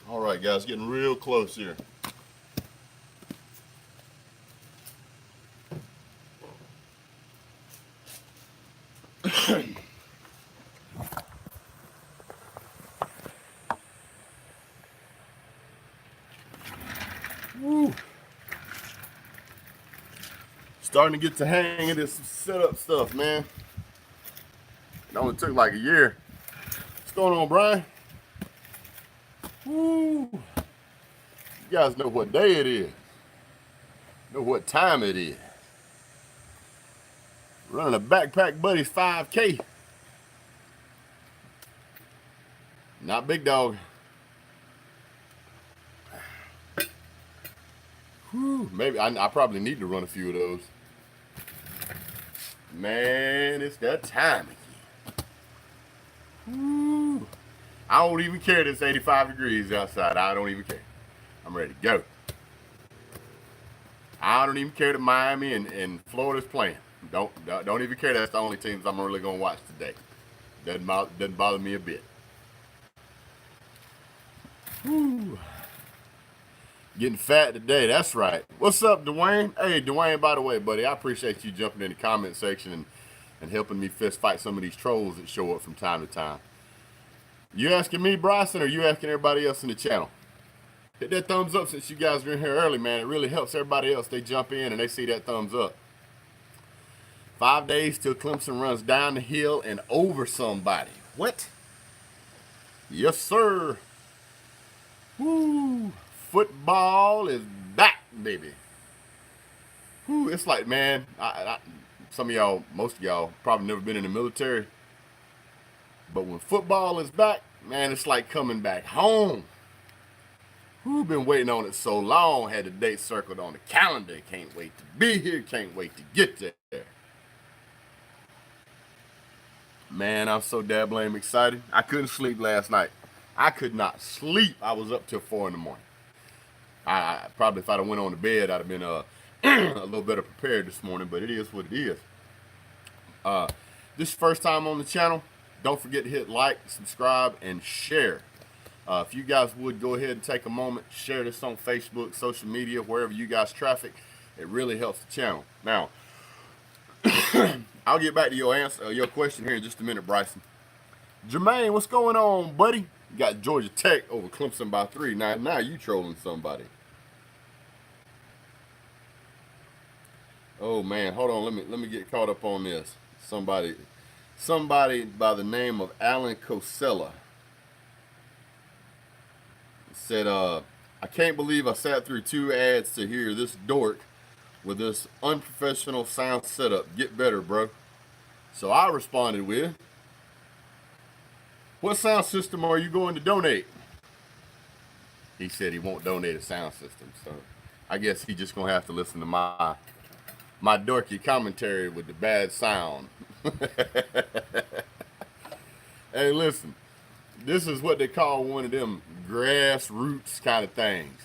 All right, guys, getting real close here. Woo. Starting to get the hang of this setup stuff, man. It only took like a year. What's going on, Brian? Woo. You guys know what day it is. Know what time it is. Running a Backpack Buddies 5K. Not big dog. Whew, maybe I probably need to run a few of those. Man, it's that time again. Whew. I don't even care that it's 85 degrees outside. I don't even care. I'm ready to go. I don't even care that Miami and Florida's playing. Don't even care. That's the only teams I'm really gonna watch today. Doesn't bother me a bit. Whew. Getting fat today, that's right. What's up, Dwayne? Hey, Dwayne, by the way, buddy, I appreciate you jumping in the comment section and helping me fist fight some of these trolls that show up from time to time. You asking me, Bryson, or you asking everybody else in the channel? Hit that thumbs up since you guys are in here early, man. It really helps everybody else. They jump in and they see that thumbs up. 5 days till Clemson runs down the hill and over somebody. What? Yes, sir. Woo. Football is back, baby. Whew, it's like, man, some of y'all, most of y'all, probably never been in the military. But when football is back, man, it's like coming back home. Who've been waiting on it so long, had the date circled on the calendar. Can't wait to be here, can't wait to get there. Man, I'm so dabbling excited. I couldn't sleep last night. I could not sleep. I was up till 4 in the morning. I probably, if I'd have went on to bed, I'd have been a little better prepared this morning, but it is what it is. This is first time on the channel. Don't forget to hit like, subscribe, and share. If you guys would go ahead and take a moment, share this on Facebook, social media, wherever you guys traffic. It really helps the channel. Now, I'll get back to your answer, your question here in just a minute, Bryson. Jermaine, what's going on, buddy? You got Georgia Tech over Clemson by 3. Now you trolling somebody. Oh man, hold on. Let me get caught up on this. Somebody by the name of Alan Cosella said, I can't believe I sat through 2 ads to hear this dork with this unprofessional sound setup. Get better, bro. So I responded with, what sound system are you going to donate? He said he won't donate a sound system, so I guess he just gonna have to listen to my dorky commentary with the bad sound. Hey, listen, this is what they call one of them grassroots kind of things.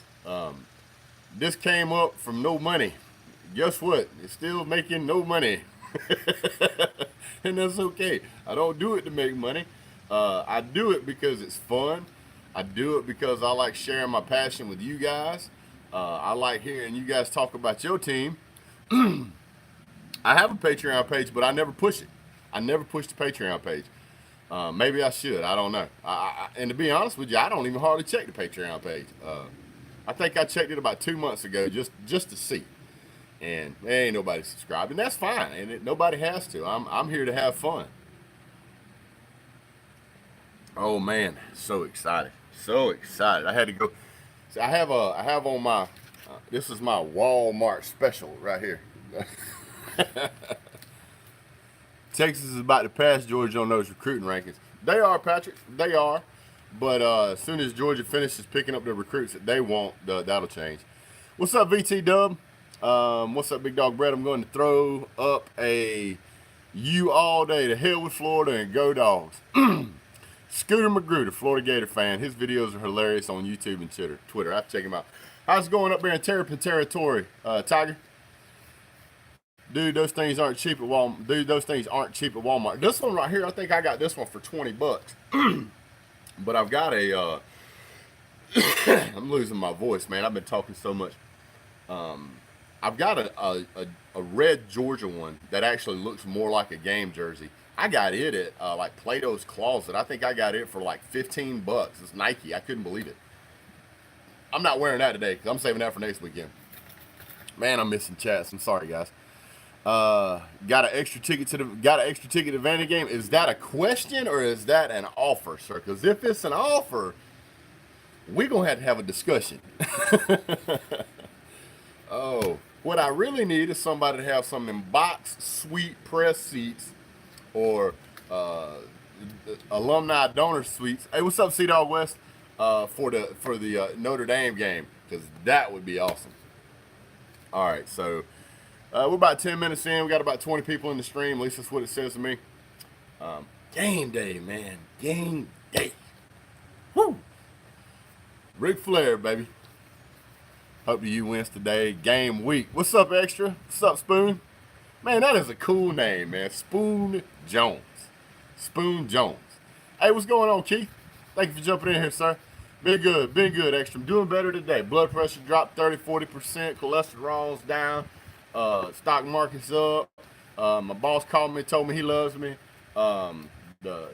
This came up from no money. Guess what? It's still making no money. And that's okay. I don't do it to make money. I do it because it's fun. I do it because I like sharing my passion with you guys. I like hearing you guys talk about your team. I have a Patreon page, but I never push it. I never push the Patreon page. Maybe I should. I don't know. And to be honest with you, I don't even hardly check the Patreon page. I think I checked it about 2 months ago just to see. And there ain't nobody subscribed, and that's fine. And nobody has to. I'm here to have fun. Oh man, so excited, so excited! I had to go. See, I have on my. This is my Walmart special right here. Texas is about to pass Georgia on those recruiting rankings. They are, Patrick. They are. But as soon as Georgia finishes picking up the recruits that they want, that'll change. What's up, VT Dub? What's up, Big Dog Brett? I'm going to throw up a "you all day" to hell with Florida and go Dogs. Scooter Magruder, Florida Gator fan. His videos are hilarious on YouTube and Twitter. I have to check him out. How's it going up there in Terrapin territory, Tiger? Dude, those things aren't cheap at Walmart. Dude, those things aren't cheap at Walmart. This one right here, I think I got this one for 20 bucks. But I've got a I'm losing my voice, man. I've been talking so much. I've got a red Georgia one that actually looks more like a game jersey. I got it at like Plato's Closet. I think I got it for like $15. It's Nike. I couldn't believe it. I'm not wearing that today because I'm saving that for next weekend. Man, I'm missing chats. I'm sorry, guys. Got an extra ticket to Vandy game. Is that a question or is that an offer, sir? Because if it's an offer, we're gonna have to have a discussion. Oh, what I really need is somebody to have some in box suite press seats or alumni donor suites. Hey, what's up, Sea Dog West? For the Notre Dame game, because that would be awesome. All right, so we're about 10 minutes in. We got about 20 people in the stream. At least that's what it says to me. Game day, man. Game day. Woo! Ric Flair, baby. Hope the U wins today. Game week. What's up, Extra? What's up, Spoon? Man, that is a cool name, man. Spoon Jones. Spoon Jones. Hey, what's going on, Keith? Thank you for jumping in here, sir. Been good, Extra. I'm doing better today. Blood pressure dropped 30-40%. Cholesterol's down. Stock market's up. My boss called me, told me he loves me. The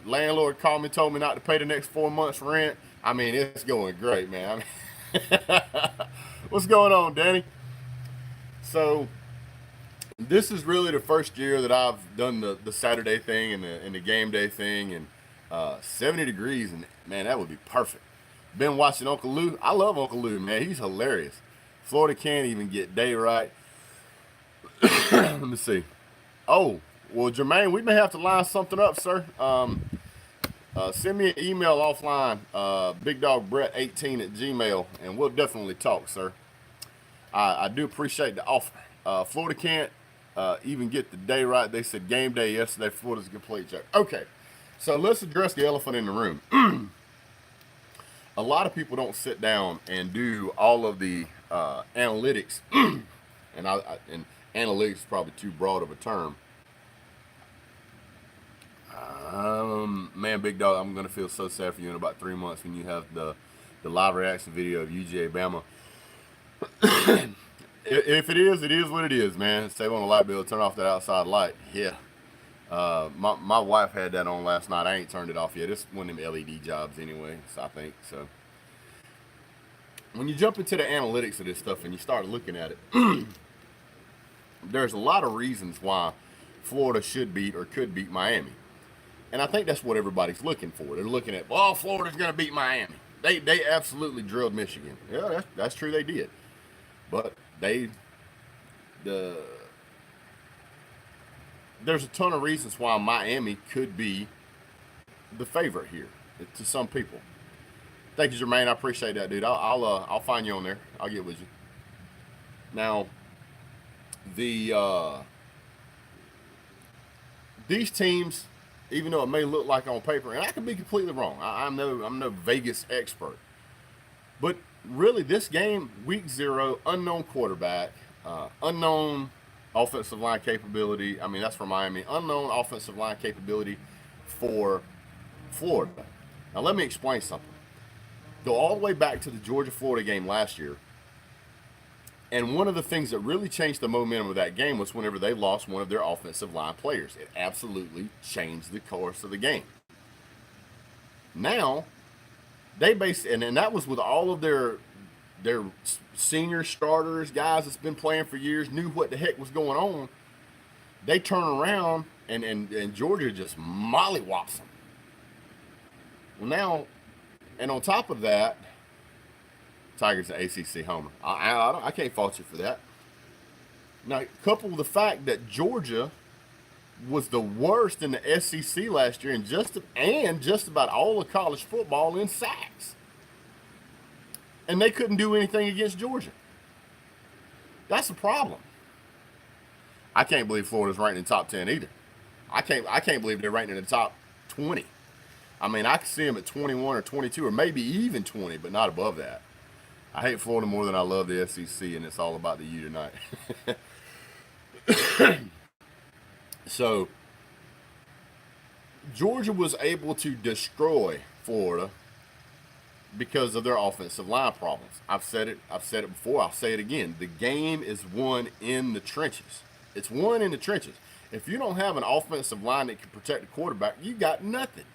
landlord called me, told me not to pay the next 4 months rent. I mean, it's going great, man. I mean, what's going on, Danny? So this is really the first year that I've done the Saturday thing and the game day thing, and 70 degrees, and man, that would be perfect. Been watching Uncle Lou. I love Uncle Lou, man. He's hilarious. Florida can't even get day right. Let me see. Oh, well, Jermaine, we may have to line something up, sir. Send me an email offline, bigdogbrett18 at Gmail, and we'll definitely talk, sir. I do appreciate the offer. Florida can't even get the day right. They said game day yesterday. Florida's a complete joke. Okay, so let's address the elephant in the room. A lot of people don't sit down and do all of the analytics, and analytics is probably too broad of a term. Man, Big Dog, I'm gonna feel so sad for you in about 3 months when you have the live reaction video of UGA Bama. If it is what it is, man. Save on the light bill, turn off that outside light. Yeah. My wife had that on last night. I ain't turned it off yet. It's one of them LED jobs anyway, so I think so. When you jump into the analytics of this stuff and you start looking at it, there's a lot of reasons why Florida should beat or could beat Miami. And I think that's what everybody's looking for. They're looking at, well, Florida's going to beat Miami. They absolutely drilled Michigan. Yeah, that's true, they did. But there's a ton of reasons why Miami could be the favorite here to some people. Thank you, Jermaine. I appreciate that, dude. I'll find you on there. I'll get with you. Now, these teams, even though it may look like on paper, and I could be completely wrong. I'm no Vegas expert, but really, this game, week 0, unknown quarterback, unknown offensive line capability. I mean, that's for Miami. Unknown offensive line capability for Florida. Now, let me explain something. Go all the way back to the Georgia-Florida game last year. And one of the things that really changed the momentum of that game was whenever they lost one of their offensive line players. It absolutely changed the course of the game. Now, and that was with all of their senior starters, guys that's been playing for years, knew what the heck was going on. They turn around and Georgia just mollywops them. Well, now, and on top of that, Tigers an ACC homer. I can't fault you for that. Now, couple with the fact that Georgia was the worst in the SEC last year and just about all of college football in sacks. And they couldn't do anything against Georgia. That's a problem. I can't believe Florida's ranked in the top 10 either. I can't believe they're ranked in the top 20. I mean, I could see them at 21 or 22 or maybe even 20, but not above that. I hate Florida more than I love the SEC, and it's all about the U tonight. So, Georgia was able to destroy Florida because of their offensive line problems. I've said it before, I'll say it again. The game is won in the trenches. It's won in the trenches. If you don't have an offensive line that can protect the quarterback, you got nothing.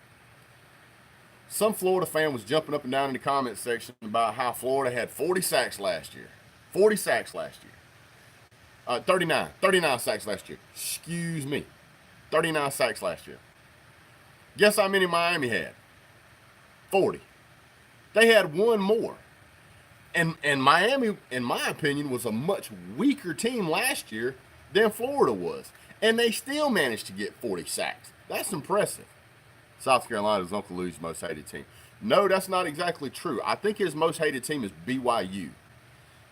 Some Florida fan was jumping up and down in the comment section about how Florida had 40 sacks last year. 40 sacks last year. 39 sacks last year. Excuse me. 39 sacks last year. Guess how many Miami had? 40. They had one more. And Miami, in my opinion, was a much weaker team last year than Florida was. And they still managed to get 40 sacks. That's impressive. South Carolina's Uncle Lou's most hated team. No, that's not exactly true. I think his most hated team is BYU.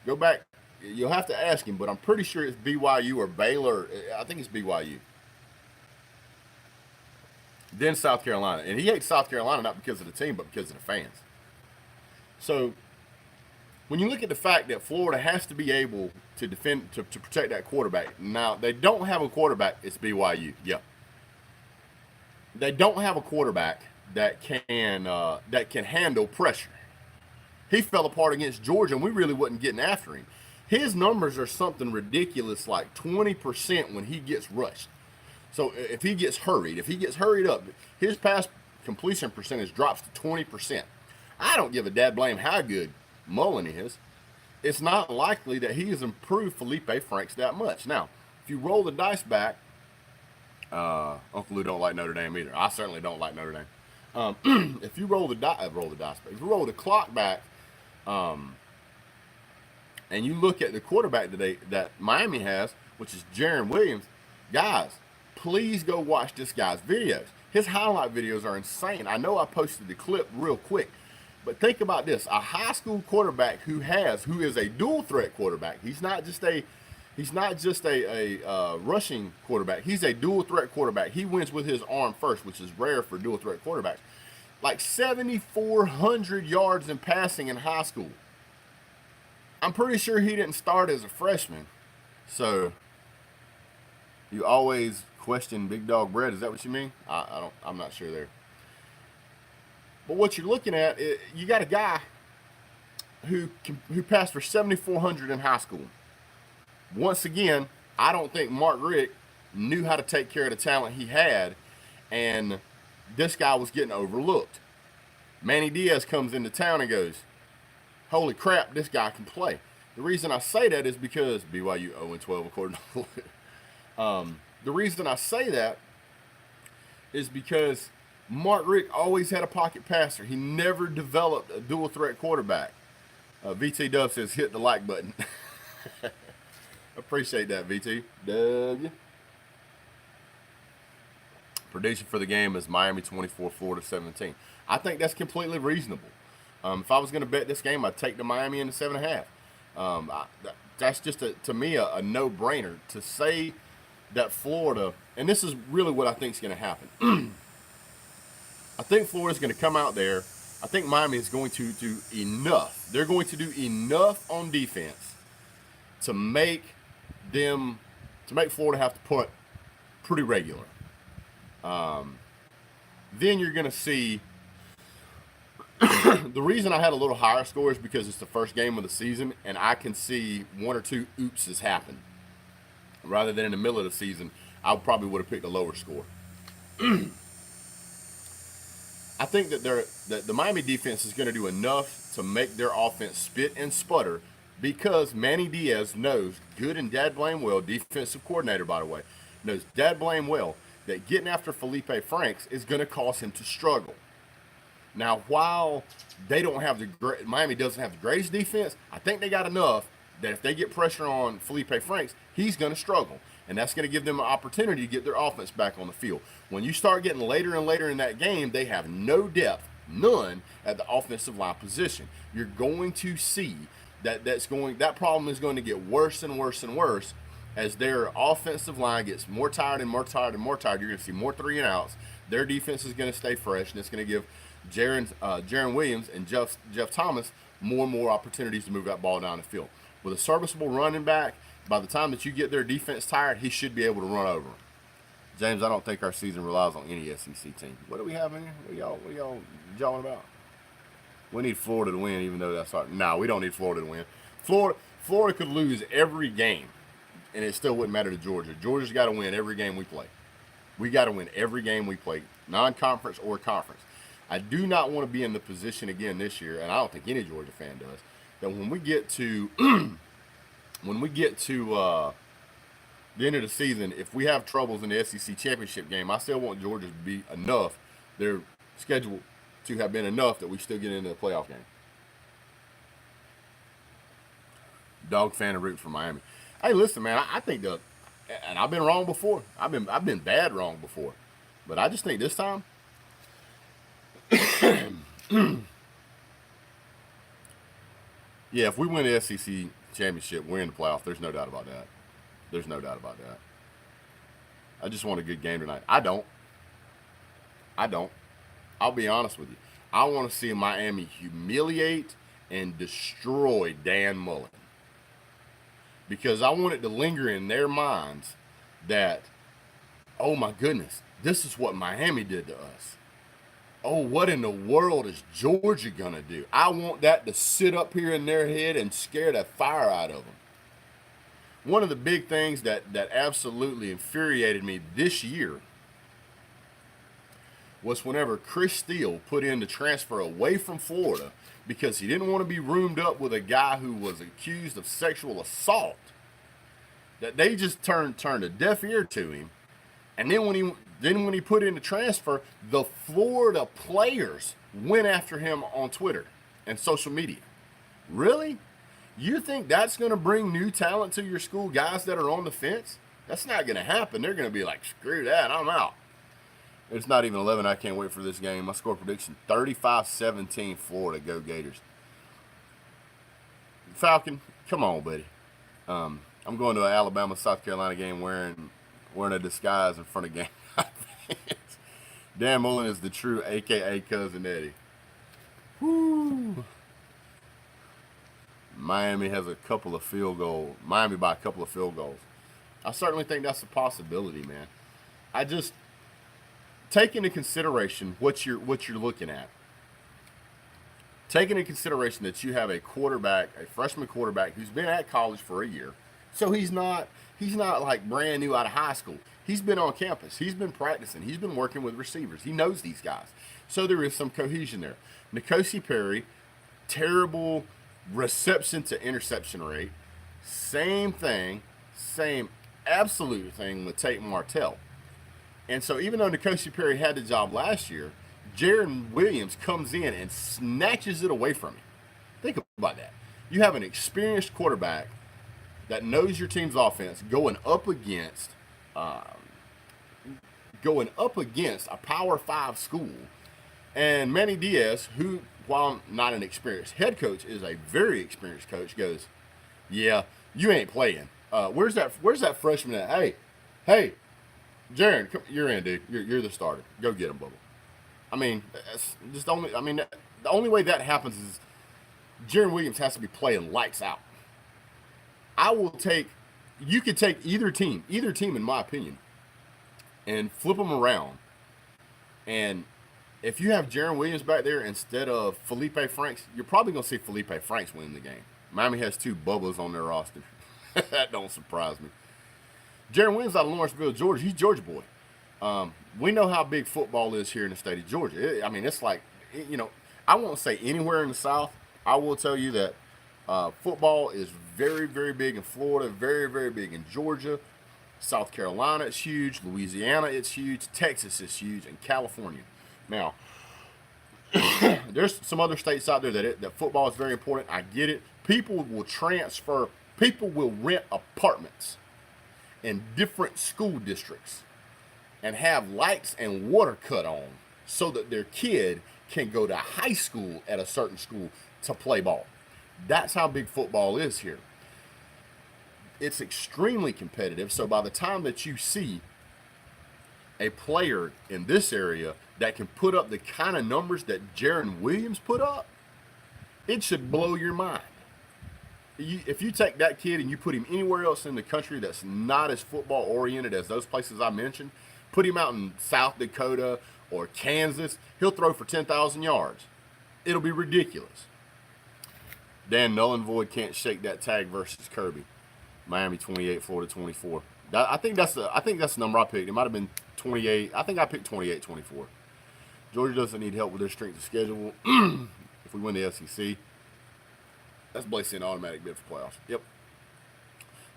Go back. You'll have to ask him, but I'm pretty sure it's BYU or Baylor. I think it's BYU. Then South Carolina. And he hates South Carolina not because of the team, but because of the fans. So when you look at the fact that Florida has to be able to defend, to protect that quarterback. Now, they don't have a quarterback. It's BYU. Yeah. They don't have a quarterback that can handle pressure. He fell apart against Georgia, and we really wasn't getting after him. His numbers are something ridiculous, like 20% when he gets rushed. So if he gets hurried up, his pass completion percentage drops to 20%. I don't give a dad blame how good Mullen is. It's not likely that he has improved Felipe Franks that much. Now, if you roll the dice back, Uncle Lou don't like Notre Dame either. I certainly don't like Notre Dame. If you roll the dice back, if you roll the clock back, and you look at the quarterback today that Miami has, which is Jarren Williams, guys, please go watch this guy's videos. His highlight videos are insane. I know I posted the clip real quick, but think about this: a high school quarterback who is a dual threat quarterback. He's not just a rushing quarterback. He's a dual threat quarterback. He wins with his arm first, which is rare for dual threat quarterbacks. Like 7,400 yards in passing in high school. I'm pretty sure he didn't start as a freshman. So you always question Big Dog Brett. Is that what you mean? I'm not sure there. But what you're looking at, you got a guy who passed for 7,400 in high school. Once again, I don't think Mark Richt knew how to take care of the talent he had, and this guy was getting overlooked. Manny Diaz comes into town and goes, holy crap, this guy can play. The reason I say that is because BYU 0-12 according to the reason I say that is because Mark Richt always had a pocket passer. He never developed a dual threat quarterback. VT Dub says hit the like button. Appreciate that, VT. W. Prediction for the game is Miami 24, Florida 17. I think that's completely reasonable. If I was going to bet this game, I'd take the Miami in the 7.5. That's just, to me, a no-brainer. To say that Florida, and this is really what I think is going to happen. I think Florida's going to come out there. I think Miami is going to do enough. They're going to do enough on defense to make Florida have to punt pretty regular. Then you're going to see the reason I had a little higher score is because it's the first game of the season, and I can see one or two oopses happen. Rather than in the middle of the season, I probably would have picked a lower score. I think that the Miami defense is going to do enough to make their offense spit and sputter because Manny Diaz knows, good and dad blame well, defensive coordinator, by the way, knows dad blame well that getting after Felipe Franks is going to cause him to struggle. Now, while Miami doesn't have the greatest defense, I think they got enough that if they get pressure on Felipe Franks, he's going to struggle. And that's going to give them an opportunity to get their offense back on the field. When you start getting later and later in that game, they have no depth, none, at the offensive line position. You're going to see that problem is going to get worse and worse and worse as their offensive line gets more tired and more tired and more tired. You're going to see more 3-and-outs. Their defense is going to stay fresh, and it's going to give Jarren Williams and Jeff Thomas more and more opportunities to move that ball down the field. With a serviceable running back, by the time that you get their defense tired, he should be able to run over them. James, I don't think our season relies on any SEC team. What do we have in here? What y'all jawing about? We need Florida to win, even though that's hard. No, we don't need Florida to win. Florida could lose every game, and it still wouldn't matter to Georgia. Georgia's got to win every game we play. We got to win every game we play, non-conference or conference. I do not want to be in the position again this year, and I don't think any Georgia fan does, that when we get to the end of the season, if we have troubles in the SEC championship game, I still want Georgia to be enough. Their schedule to have been enough that we still get into the playoff game. Dog fan of rooting for Miami. Hey, listen, man, I think and I've been wrong before. I've been bad wrong before, but I just think this time, yeah, if we win the SEC championship, we're in the playoff. There's no doubt about that. There's no doubt about that. I just want a good game tonight. I don't. I'll be honest with you. I want to see Miami humiliate and destroy Dan Mullen, because I want it to linger in their minds that, oh my goodness, this is what Miami did to us. Oh, what in the world is Georgia going to do? I want that to sit up here in their head and scare the fire out of them. One of the big things that absolutely infuriated me this year was whenever Chris Steele put in the transfer away from Florida because he didn't want to be roomed up with a guy who was accused of sexual assault, that they just turned a deaf ear to him. And then when he put in the transfer, the Florida players went after him on Twitter and social media. Really? You think that's going to bring new talent to your school, guys that are on the fence? That's not going to happen. They're going to be like, screw that, I'm out. It's not even 11. I can't wait for this game. My score prediction, 35-17 Florida. Go Gators. Falcon, come on, buddy. I'm going to an Alabama-South Carolina game wearing a disguise in front of game. Dan Mullen is the true a.k.a. Cousin Eddie. Woo. Miami has a couple of field goals. Miami by a couple of field goals. I certainly think that's a possibility, man. I just take into consideration what you're looking at. Take into consideration that you have a freshman quarterback who's been at college for a year. So he's not like brand new out of high school. He's been on campus. He's been practicing. He's been working with receivers. He knows these guys. So there is some cohesion there. N'Kosi Perry, terrible reception to interception rate. Same absolute thing with Tate Martell. And so even though N'Kosi Perry had the job last year, Jaron Williams comes in and snatches it away from him. Think about that. You have an experienced quarterback that knows your team's offense going up against a Power 5 school. And Manny Diaz, who, while not an experienced head coach, is a very experienced coach, goes, yeah, you ain't playing. Where's that freshman at? Hey, Jaron, you're in, dude. You're the starter. Go get him, Bubba. I mean, the only way that happens is Jaron Williams has to be playing lights out. You could take either team in my opinion, and flip them around. And if you have Jaron Williams back there instead of Felipe Franks, you're probably going to see Felipe Franks win the game. Miami has 2 Bubbas on their roster. That don't surprise me. Jaron Williams out of Lawrenceville, Georgia. He's a Georgia boy. We know how big football is here in the state of Georgia. It's like, I won't say anywhere in the South. I will tell you that football is very, very big in Florida, very, very big in Georgia. South Carolina, it's huge. Louisiana, it's huge. Texas is huge. And California. Now, there's some other states out there that football is very important. I get it. People will rent apartments in different school districts and have lights and water cut on so that their kid can go to high school at a certain school to play ball. That's how big football is here. It's extremely competitive. So by the time that you see a player in this area that can put up the kind of numbers that Jaron Williams put up, it should blow your mind. If you take that kid and you put him anywhere else in the country that's not as football oriented as those places I mentioned, put him out in South Dakota or Kansas, he'll throw for 10,000 yards. It'll be ridiculous. Dan null and void can't shake that tag versus Kirby. Miami 28, Florida 24. I think that's the number I picked. It might have been 28. I think I picked 28-24. Georgia doesn't need help with their strength of schedule. If we win the SEC, that's basically an automatic bid for playoffs. Yep.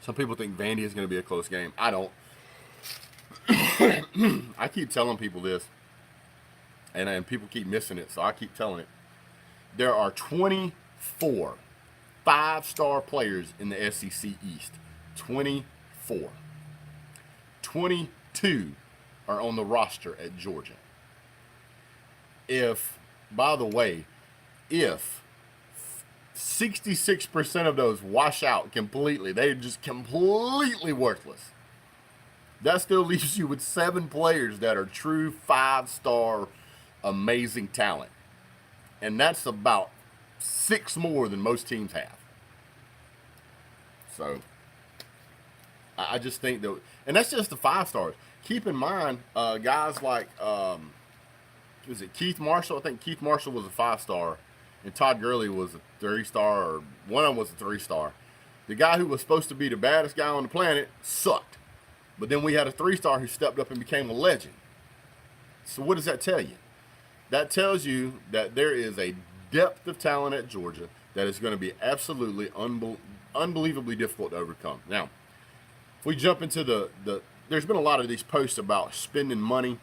Some people think Vandy is going to be a close game. I don't. I keep telling people this, and people keep missing it, so I keep telling it. There are 24 five-star players in the SEC East. 24. 22 are on the roster at Georgia. By the way, if 66% of those wash out completely, they're just completely worthless. That still leaves you with 7 players that are true 5-star amazing talent. And that's about 6 more than most teams have. So, I just think that, and that's just the 5 stars. Keep in mind, guys like, was it Keith Marshall? I think Keith Marshall was a 5-star, and Todd Gurley was a 3-star, or one of them was a 3-star. The guy who was supposed to be the baddest guy on the planet sucked. But then we had a 3-star who stepped up and became a legend. So what does that tell you? That tells you that there is a depth of talent at Georgia that is going to be absolutely unbelievably difficult to overcome. Now, if we jump into there's been a lot of these posts about spending money,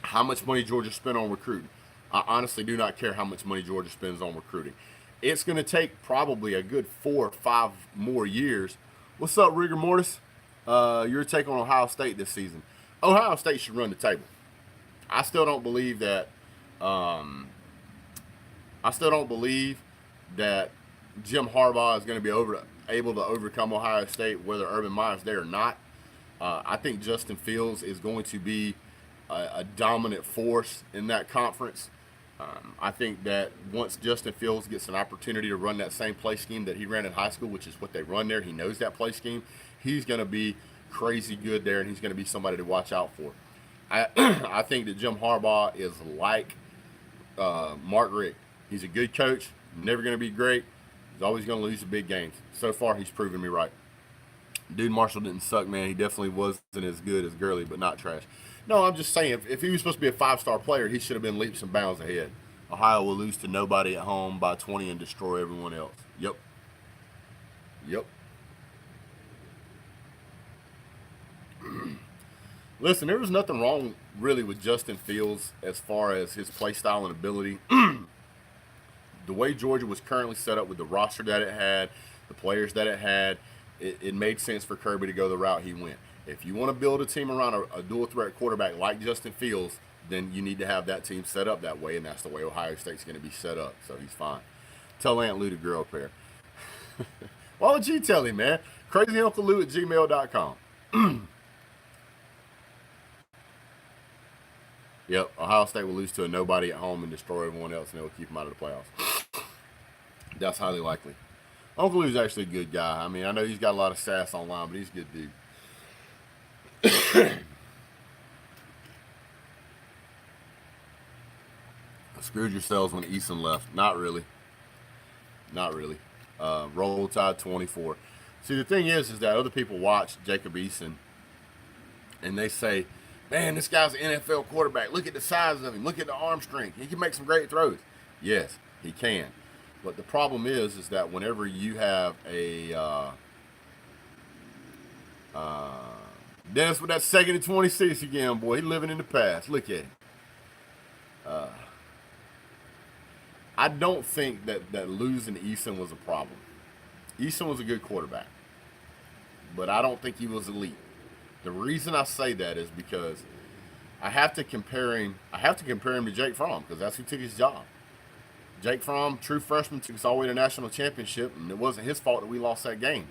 how much money Georgia spent on recruiting. I honestly do not care how much money Georgia spends on recruiting. It's going to take probably a good 4 or 5 more years. What's up, Rigor Mortis? Your take on Ohio State this season. Ohio State should run the table. I still don't believe that Jim Harbaugh is going to be able to overcome Ohio State, whether Urban Meyer's there or not. I think Justin Fields is going to be a dominant force in that conference. I think that once Justin Fields gets an opportunity to run that same play scheme that he ran in high school, which is what they run there, he knows that play scheme, he's going to be crazy good there, and he's going to be somebody to watch out for. I think that Jim Harbaugh is like Mark Richt. He's a good coach, never going to be great. He's always going to lose the big games. So far, he's proven me right. Dude, Marshall didn't suck, man. He definitely wasn't as good as Gurley, but not trash. No, I'm just saying, if he was supposed to be a 5-star player, he should have been leaps and bounds ahead. Ohio will lose to nobody at home by 20 and destroy everyone else. Yep. Listen, there was nothing wrong really with Justin Fields as far as his play style and ability. The way Georgia was currently set up with the roster that it had, the players that it had, it made sense for Kirby to go the route he went. If you want to build a team around a dual-threat quarterback like Justin Fields, then you need to have that team set up that way, and that's the way Ohio State's going to be set up, so he's fine. Tell Aunt Lou to grow a pair. Why would you tell him, man? CrazyUncleLou@gmail.com. Yep, Ohio State will lose to a nobody at home and destroy everyone else, and it will keep them out of the playoffs. That's highly likely. Uncle Lou's actually a good guy. I mean, I know he's got a lot of sass online, but he's a good dude. Screwed yourselves when Eason left. Not really. Roll Tide 24. See, the thing is that other people watch Jacob Eason, and they say, man, this guy's an NFL quarterback. Look at the size of him. Look at the arm strength. He can make some great throws. Yes, he can. But the problem is that whenever you have a Dennis with that 2nd and 26 again, boy, he living in the past. Look at him. I don't think that losing Eason was a problem. Eason was a good quarterback, but I don't think he was elite. The reason I say that is because I have to compare him to Jake Fromm, because that's who took his job. Jake Fromm, true freshman, took us all the way to national championship, and it wasn't his fault that we lost that game.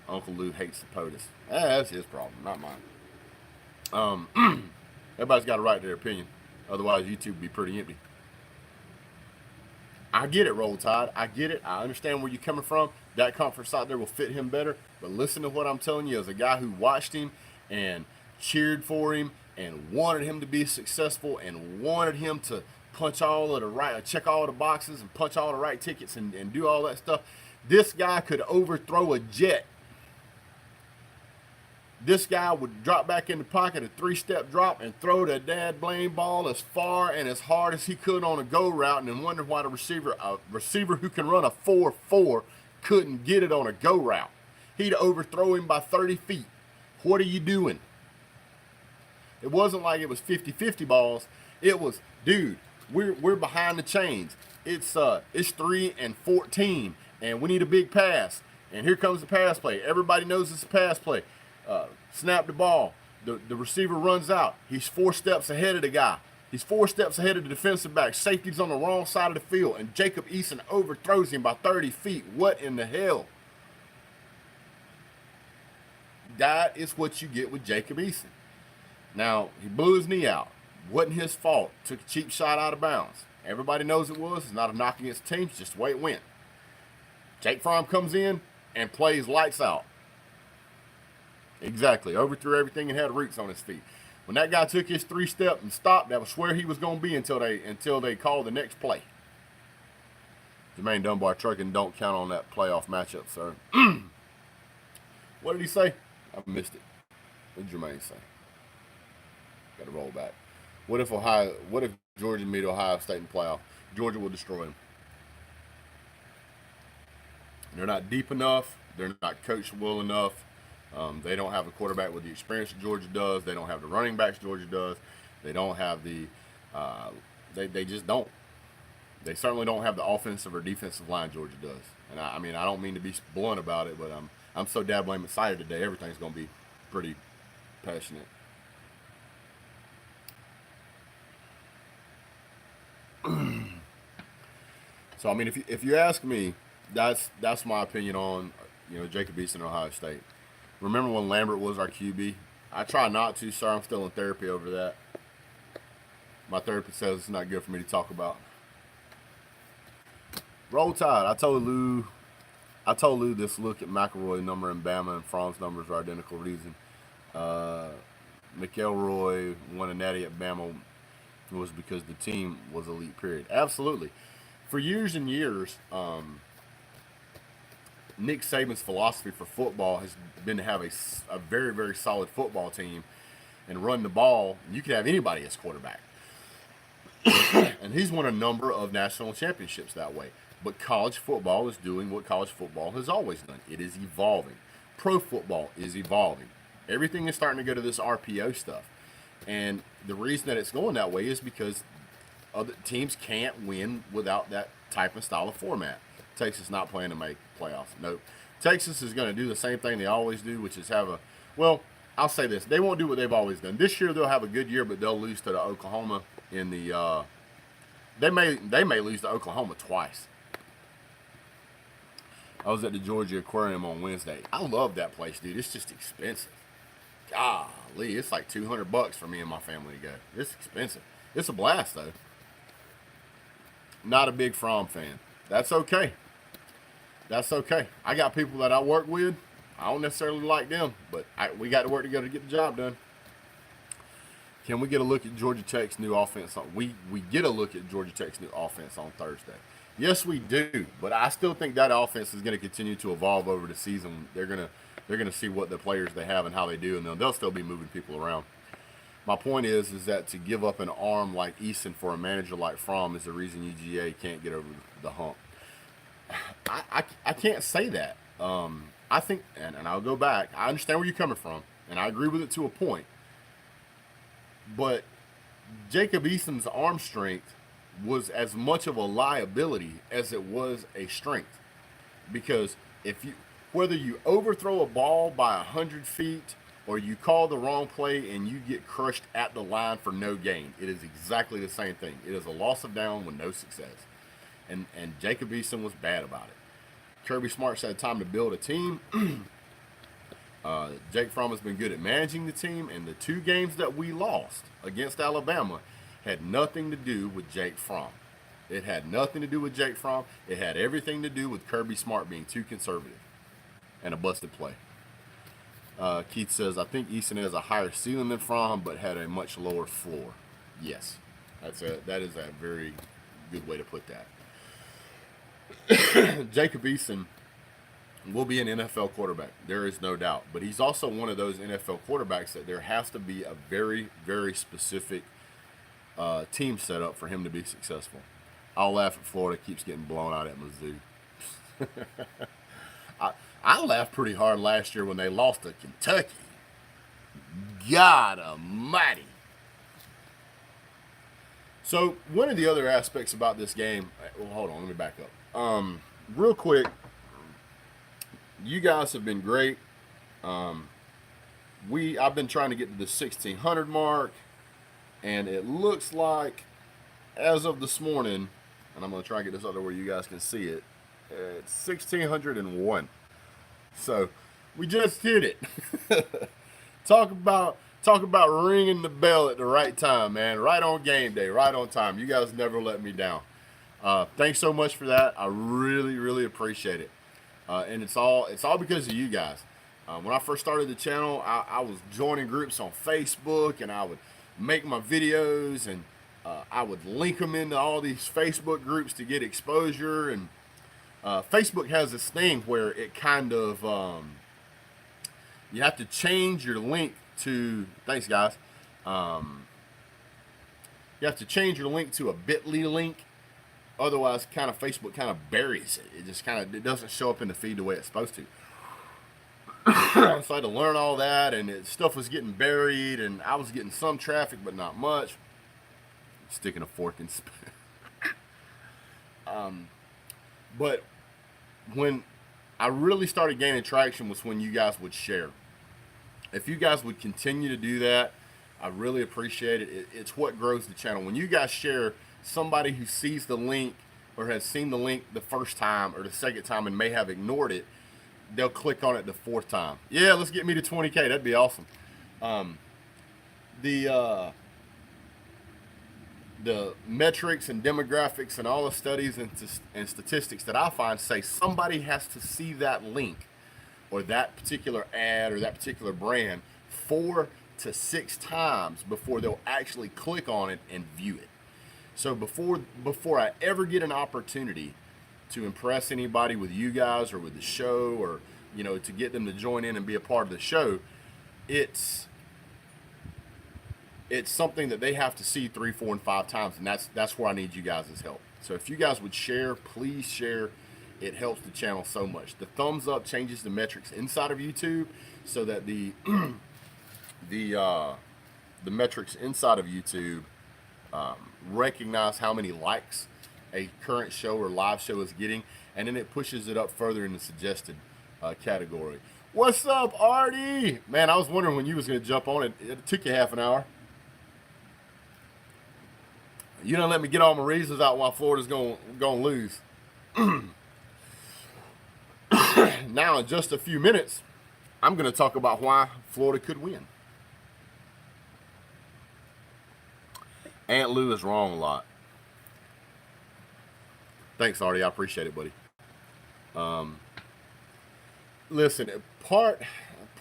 Uncle Lou hates the POTUS. That's his problem, not mine. Everybody's got a right to their opinion. Otherwise, YouTube would be pretty empty. I get it, Roll Tide. I get it. I understand where you're coming from. That conference out there will fit him better. But listen to what I'm telling you as a guy who watched him and cheered for him and wanted him to be successful and wanted him to punch all of the right, check all the boxes and punch all the right tickets and do all that stuff. This guy could overthrow a jet. This guy would drop back in the pocket, a 3-step drop, and throw the dad blame ball as far and as hard as he could on a go route, and then wonder why the receiver who can run a 4.4 couldn't get it on a go route. He'd overthrow him by 30 feet. What are you doing? It wasn't like it was 50-50 balls. It was, dude, we're behind the chains. It's 3 and 14, and we need a big pass. And here comes the pass play. Everybody knows it's a pass play. Snap the ball. The receiver runs out. He's 4 steps ahead of the guy. He's 4 steps ahead of the defensive back. Safety's on the wrong side of the field, and Jacob Eason overthrows him by 30 feet. What in the hell? That is what you get with Jacob Eason. Now, he blew his knee out. Wasn't his fault. Took a cheap shot out of bounds. Everybody knows it was. It's not a knock against the team. It's just the way it went. Jake Fromm comes in and plays lights out. Exactly. Overthrew everything and had roots on his feet. When that guy took his 3-step and stopped, that was where he was going to be until they called the next play. Jermaine Dunbar Trucking don't count on that playoff matchup, sir. What did he say? I missed it. What did Jermaine say? Got to roll back. What if Georgia meet Ohio State in the playoff? Georgia will destroy them. They're not deep enough. They're not coachable enough. They don't have a quarterback with the experience that Georgia does. They don't have the running backs Georgia does. They don't have the they just don't. They certainly don't have the offensive or defensive line Georgia does. And I mean, I don't mean to be blunt about it, but I'm so dabbling excited today. Everything's going to be pretty passionate. So I mean, if you ask me, that's my opinion on Jacob Eason, Ohio State. Remember when Lambert was our QB? I try not to, sir. I'm still in therapy over that. My therapist says it's not good for me to talk about. Roll Tide. I told Lou this look at McElroy number and Bama and Fromm's numbers are identical reason. McElroy won a natty at Bama was because the team was elite, period. Absolutely. For years and years, Nick Saban's philosophy for football has been to have a very, very solid football team and run the ball. You could have anybody as quarterback. And he's won a number of national championships that way. But college football is doing what college football has always done. It is evolving. Pro football is evolving. Everything is starting to go to this RPO stuff. And the reason that it's going that way is because other teams can't win without that type of style of format. Texas not planning to make playoffs. Nope. Texas is going to do the same thing they always do, which is I'll say this. They won't do what they've always done. This year they'll have a good year, but they'll lose to the Oklahoma in the they may lose to Oklahoma twice. I was at the Georgia Aquarium on Wednesday. I love that place, dude. It's just expensive. Golly, it's like $200 for me and my family to go. It's expensive. It's a blast though. Not a big Fromm fan. That's okay. That's okay. I got people that I work with. I don't necessarily like them, but we got to work together to get the job done. Can we get a look at Georgia Tech's new offense? We get a look at Georgia Tech's new offense on Thursday. Yes, we do, but I still think that offense is going to continue to evolve over the season. They're gonna see what the players they have and how they do, and then they'll still be moving people around. My point is that to give up an arm like Eason for a manager like Fromm is the reason UGA can't get over the hump. I can't say that. I think, and I'll go back. I understand where you're coming from, and I agree with it to a point. But Jacob Eason's arm strength was as much of a liability as it was a strength, because whether you overthrow a ball by 100 feet or you call the wrong play and you get crushed at the line for no gain, it is exactly the same thing. It is a loss of down with no success. And Jacob Eason was bad about it. Kirby Smart said time to build a team. Jake Fromm has been good at managing the team, and the 2 games that we lost against Alabama had nothing to do with Jake Fromm. It had nothing to do with Jake Fromm. It had everything to do with Kirby Smart being too conservative and a busted play. Keith says, I think Eason has a higher ceiling than Fromm, but had a much lower floor. Yes. That is a very good way to put that. Jacob Eason will be an NFL quarterback. There is no doubt. But he's also one of those NFL quarterbacks that there has to be a very, very specific team setup for him to be successful. I'll laugh at Florida keeps getting blown out at Mizzou. I laughed pretty hard last year when they lost to Kentucky. God almighty. So one of the other aspects about this game, well, hold on, let me back up. Real quick, you guys have been great. I've been trying to get to the 1,600 mark, and it looks like, as of this morning, and I'm going to try and get this other where you guys can see it, it's 1,601. So we just hit it. Talk about ringing the bell at the right time, man. Right on game day, right on time. You guys never let me down. Thanks so much for that. I really, really appreciate it. And it's all because of you guys. When I first started the channel, I was joining groups on Facebook, and I would make my videos, and I would link them into all these Facebook groups to get exposure. And Facebook has this thing where it kind of you have to change your link to. Thanks, guys. You have to change your link to a Bitly link. Otherwise, kind of Facebook kind of buries it. It just it doesn't show up in the feed the way it's supposed to. So I had to learn all that, and stuff was getting buried, and I was getting some traffic, but not much. Sticking a fork in spoon. But when I really started gaining traction was when you guys would share. If you guys would continue to do that, I really appreciate it. It's what grows the channel. When you guys share, somebody who sees the link or has seen the link the first time or the second time and may have ignored it, they'll click on it the fourth time. Yeah, let's get me to 20K. That'd be awesome. The metrics and demographics and all the studies and statistics that I find say somebody has to see that link or that particular ad or that particular brand 4 to 6 times before they'll actually click on it and view it. So before I ever get an opportunity to impress anybody with you guys or with the show, or to get them to join in and be a part of the show, it's something that they have to see 3, 4, and 5 times, and that's where I need you guys' help. So if you guys would share, please share. It helps the channel so much. The thumbs up changes the metrics inside of YouTube, so that the metrics inside of YouTube recognize how many likes a current show or live show is getting, and then it pushes it up further in the suggested category. What's up, Artie? Man, I was wondering when you was going to jump on it. It took you half an hour. You don't let me get all my reasons out while Florida's going to lose. Now, in just a few minutes, I'm going to talk about why Florida could win. Aunt Lou is wrong a lot. Thanks, Artie. I appreciate it, buddy. Listen, part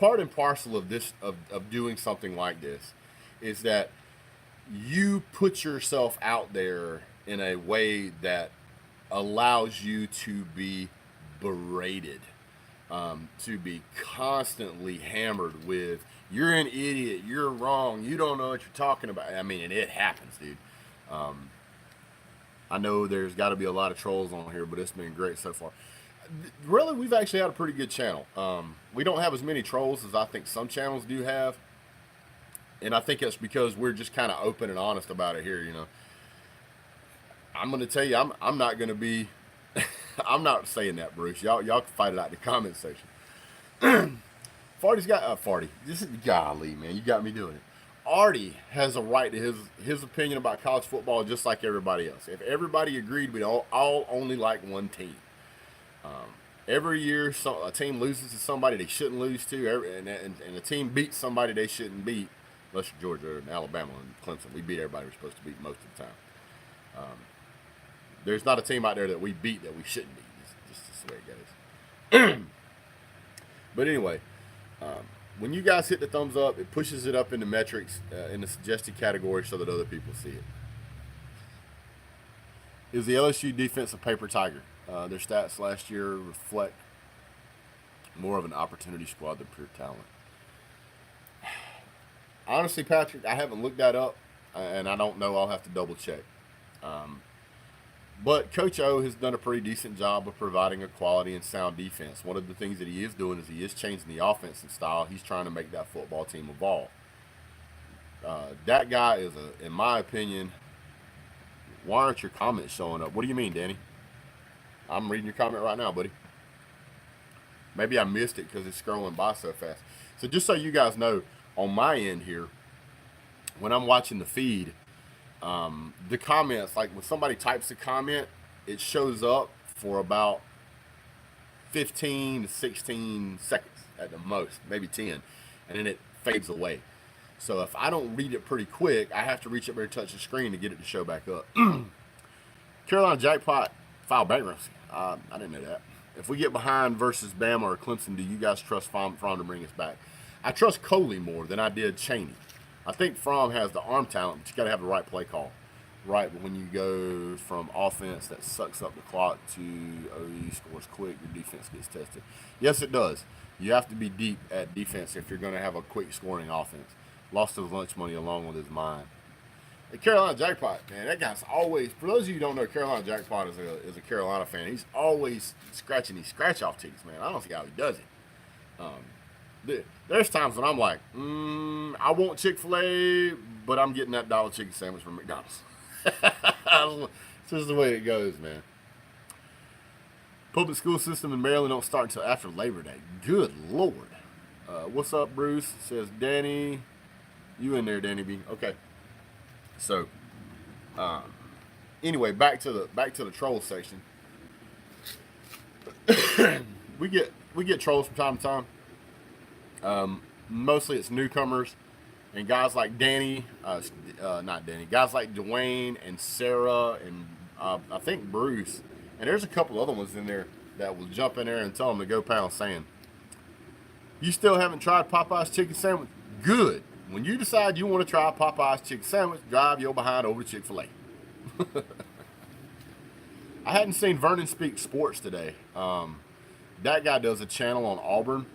and parcel of this, of doing something like this, is that you put yourself out there in a way that allows you to be berated, to be constantly hammered with, you're an idiot, you're wrong, you don't know what you're talking about. I mean, and it happens, dude. I know there's got to be a lot of trolls on here, but it's been great so far. Really, we've actually had a pretty good channel. We don't have as many trolls as I think some channels do have. And I think it's because we're just kind of open and honest about it here, I'm going to tell you, I'm not going to be, I'm not saying that, Bruce. Y'all can fight it out in the comment section. Farty's got, Farty, this is, golly, man, you got me doing it. Artie has a right to his opinion about college football just like everybody else. If everybody agreed, we'd all only like one team. Every year, a team loses to somebody they shouldn't lose to, and a team beats somebody they shouldn't beat, unless you're Georgia and Alabama and Clemson. We beat everybody we're supposed to beat most of the time. There's not a team out there that we beat that we shouldn't beat. It's just the way it goes. But anyway, when you guys hit the thumbs up, it pushes it up in the metrics, in the suggested category, so that other people see it. is the LSU defense a paper tiger? Their stats last year reflect more of an opportunity squad than pure talent. Honestly, Patrick, I haven't looked that up, and I don't know. I'll have to double check. But Coach O has done a pretty decent job of providing a quality and sound defense. One of the things that he is doing is he is changing the offensive style. He's trying to make that football team evolve. That guy is, in my opinion, why aren't your comments showing up? What do you mean, Danny? I'm reading your comment right now, buddy. Maybe I missed it because it's scrolling by so fast. So just so you guys know, on my end here, when I'm watching the feed, the comments, like when somebody types a comment, it shows up for about 15 to 16 seconds at the most, maybe 10, and then it fades away. So if I don't read it pretty quick, I have to reach up there and touch the screen to get it to show back up. Carolina Jackpot filed bankruptcy. I didn't know that. If we get behind versus Bama or Clemson, do you guys trust Fromm to bring us back? I trust Coley more than I did Chaney. I think Fromm has the arm talent, but you got to have the right play call. Right, but when you go from offense that sucks up the clock to OE scores quick, your defense gets tested. Yes, it does. You have to be deep at defense if you're going to have a quick scoring offense. Lost his lunch money along with his mind. The Carolina Jackpot, man, that guy's always, for those of you who don't know, Carolina Jackpot is a Carolina fan. He's always scratching these scratch-off tickets, man. I don't see how he does it. There's times when I'm like, I want Chick-fil-A, but I'm getting that dollar chicken sandwich from McDonald's. It's just the way it goes, man. Public school system in Maryland don't start until after Labor Day. Good Lord. What's up, Bruce? Says Danny. You in there, Danny B. Okay. So, anyway, back to the troll section. we get trolls from time to time. Mostly it's newcomers and guys like Danny, not Danny, guys like Dwayne and Sarah and I think Bruce. And there's a couple other ones in there that will jump in there and tell them to go pound sand. You still haven't tried Popeye's chicken sandwich? Good. When you decide you want to try Popeye's chicken sandwich, drive your behind over to Chick-fil-A. I hadn't seen Vernon Speak Sports today. That guy does a channel on Auburn.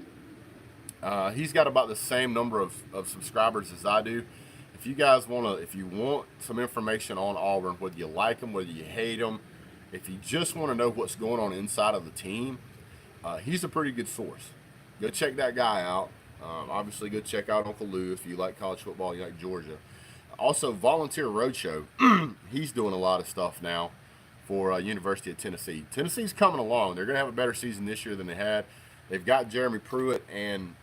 He's got about the same number of subscribers as I do. If you guys if you want some information on Auburn, whether you like them, whether you hate them, if you just want to know what's going on inside of the team, he's a pretty good source. Go check that guy out. Obviously, go check out Uncle Lou if you like college football, you like Georgia. Also, Volunteer Roadshow. He's doing a lot of stuff now for University of Tennessee. Tennessee's coming along. They're going to have a better season this year than they had. They've got Jeremy Pruitt and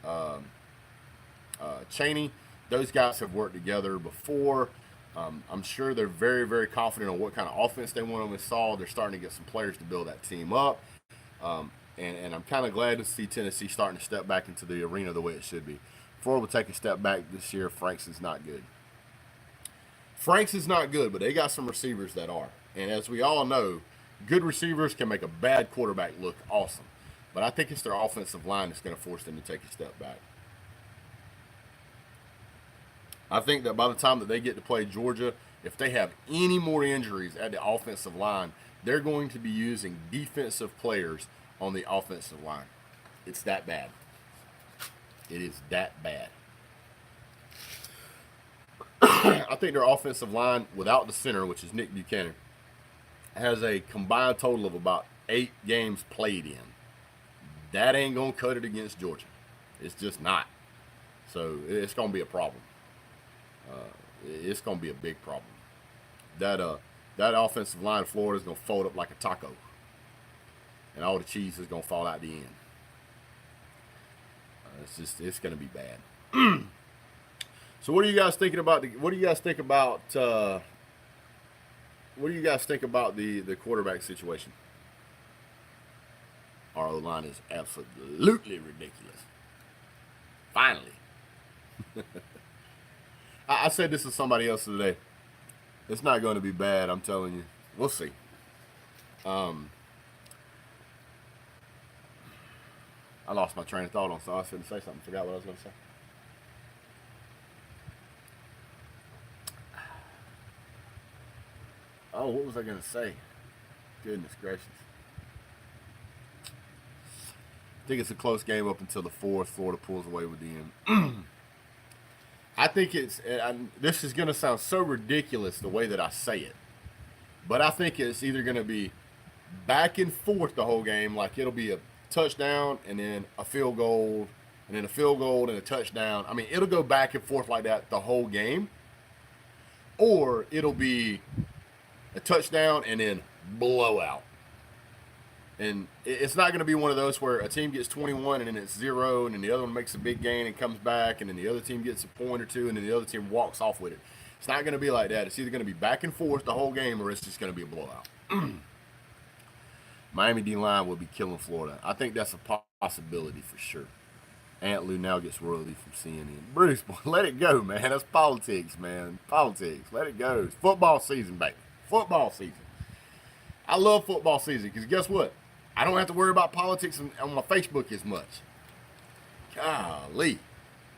Chaney. Those guys have worked together before. I'm sure they're very, very confident on what kind of offense they want to install. They're starting to get some players to build that team up. And I'm kind of glad to see Tennessee starting to step back into the arena the way it should be. Florida will take a step back this year. Franks is not good. Franks is not good, but they got some receivers that are. And as we all know, good receivers can make a bad quarterback look awesome. But I think it's their offensive line that's going to force them to take a step back. I think that by the time that they get to play Georgia, if they have any more injuries at the offensive line, they're going to be using defensive players on the offensive line. It's that bad. It is that bad. I think their offensive line, without the center, which is Nick Buchanan, has a combined total of about 8 games played in. That ain't going to cut it against Georgia. It's just not. So it's going to be a problem. It's going to be a big problem. That offensive line in Florida is going to fold up like a taco. And all the cheese is going to fall out the end. It's going to be bad. So what do you guys thinking about? What do you guys think about the quarterback situation? Our O-line is absolutely ridiculous. Finally. I said this to somebody else today. It's not going to be bad, I'm telling you. We'll see. I lost my train of thought on, so I was going to say something. Forgot what I was going to say. Oh, what was I going to say? Goodness gracious. I think it's a close game up until the fourth. Florida pulls away with the end. I think this is going to sound so ridiculous the way that I say it, but I think it's either going to be back and forth the whole game. Like it'll be a touchdown and then a field goal and then a field goal and a touchdown. I mean, it'll go back and forth like that the whole game. Or it'll be a touchdown and then blowout. And it's not going to be one of those where a team gets 21 and then it's 0 and then the other one makes a big gain and comes back and then the other team gets a point or two and then the other team walks off with it. It's not going to be like that. It's either going to be back and forth the whole game or it's just going to be a blowout. Miami D-line will be killing Florida. I think that's a possibility for sure. Aunt Lou now gets royalty from CNN. Bruce, boy, let it go, man. That's politics, man. Politics. Let it go. It's football season, baby. Football season. I love football season because guess what? I don't have to worry about politics on my Facebook as much. Golly.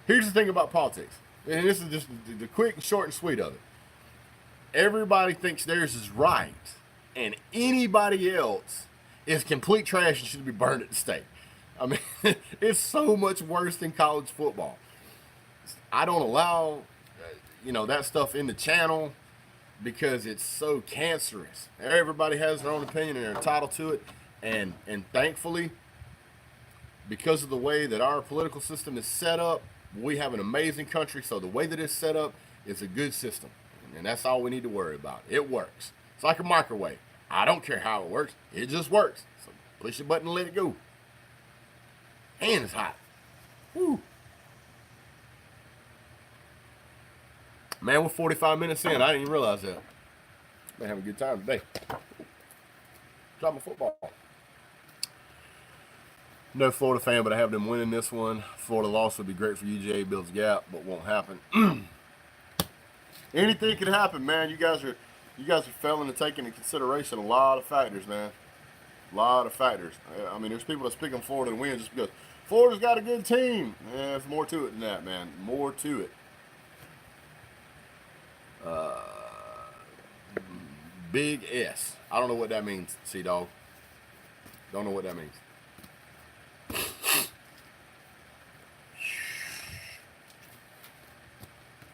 Here's the thing about politics. And this is just the quick and short and sweet of it. Everybody thinks theirs is right. And anybody else is complete trash and should be burned at the stake. I mean, it's so much worse than college football. I don't allow, that stuff in the channel because it's so cancerous. Everybody has their own opinion and they're entitled to it. And thankfully, because of the way that our political system is set up, we have an amazing country. So the way that it's set up is a good system. And that's all we need to worry about. It works. It's like a microwave. I don't care how it works. It just works. So push the button and let it go. And it's hot. Woo. Man, we're 45 minutes in. I didn't even realize that. Been having a good time today. Drop my football. No Florida fan, but I have them winning this one. Florida loss would be great for UGA, builds gap, but won't happen. Anything can happen, man. You guys are failing to take into consideration a lot of factors, man. A lot of factors. I mean, there's people that's picking Florida to win just because Florida's got a good team. Yeah, there's more to it than that, man. More to it. Big S. I don't know what that means, C-Dog. Don't know what that means.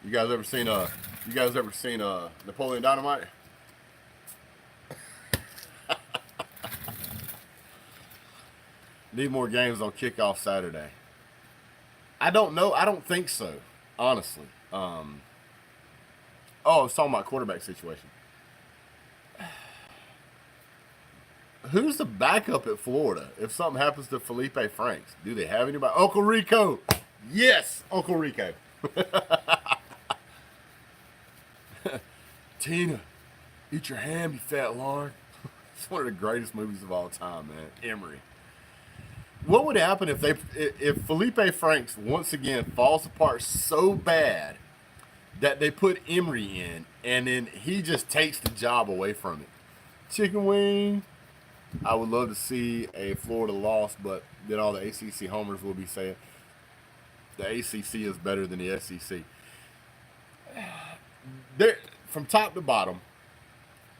You guys ever seen Napoleon Dynamite? Need more games on kickoff Saturday. I don't know. I don't think so, honestly. I was talking about quarterback situation. Who's the backup at Florida if something happens to Felipe Franks? Do they have anybody? Uncle Rico. Yes, Uncle Rico. Tina, eat your ham, you fat lard. It's one of the greatest movies of all time, man. Emery. What would happen if Felipe Franks once again falls apart so bad that they put Emery in and then he just takes the job away from it? Chicken wing. I would love to see a Florida loss, but then all the ACC homers will be saying the ACC is better than the SEC. From top to bottom,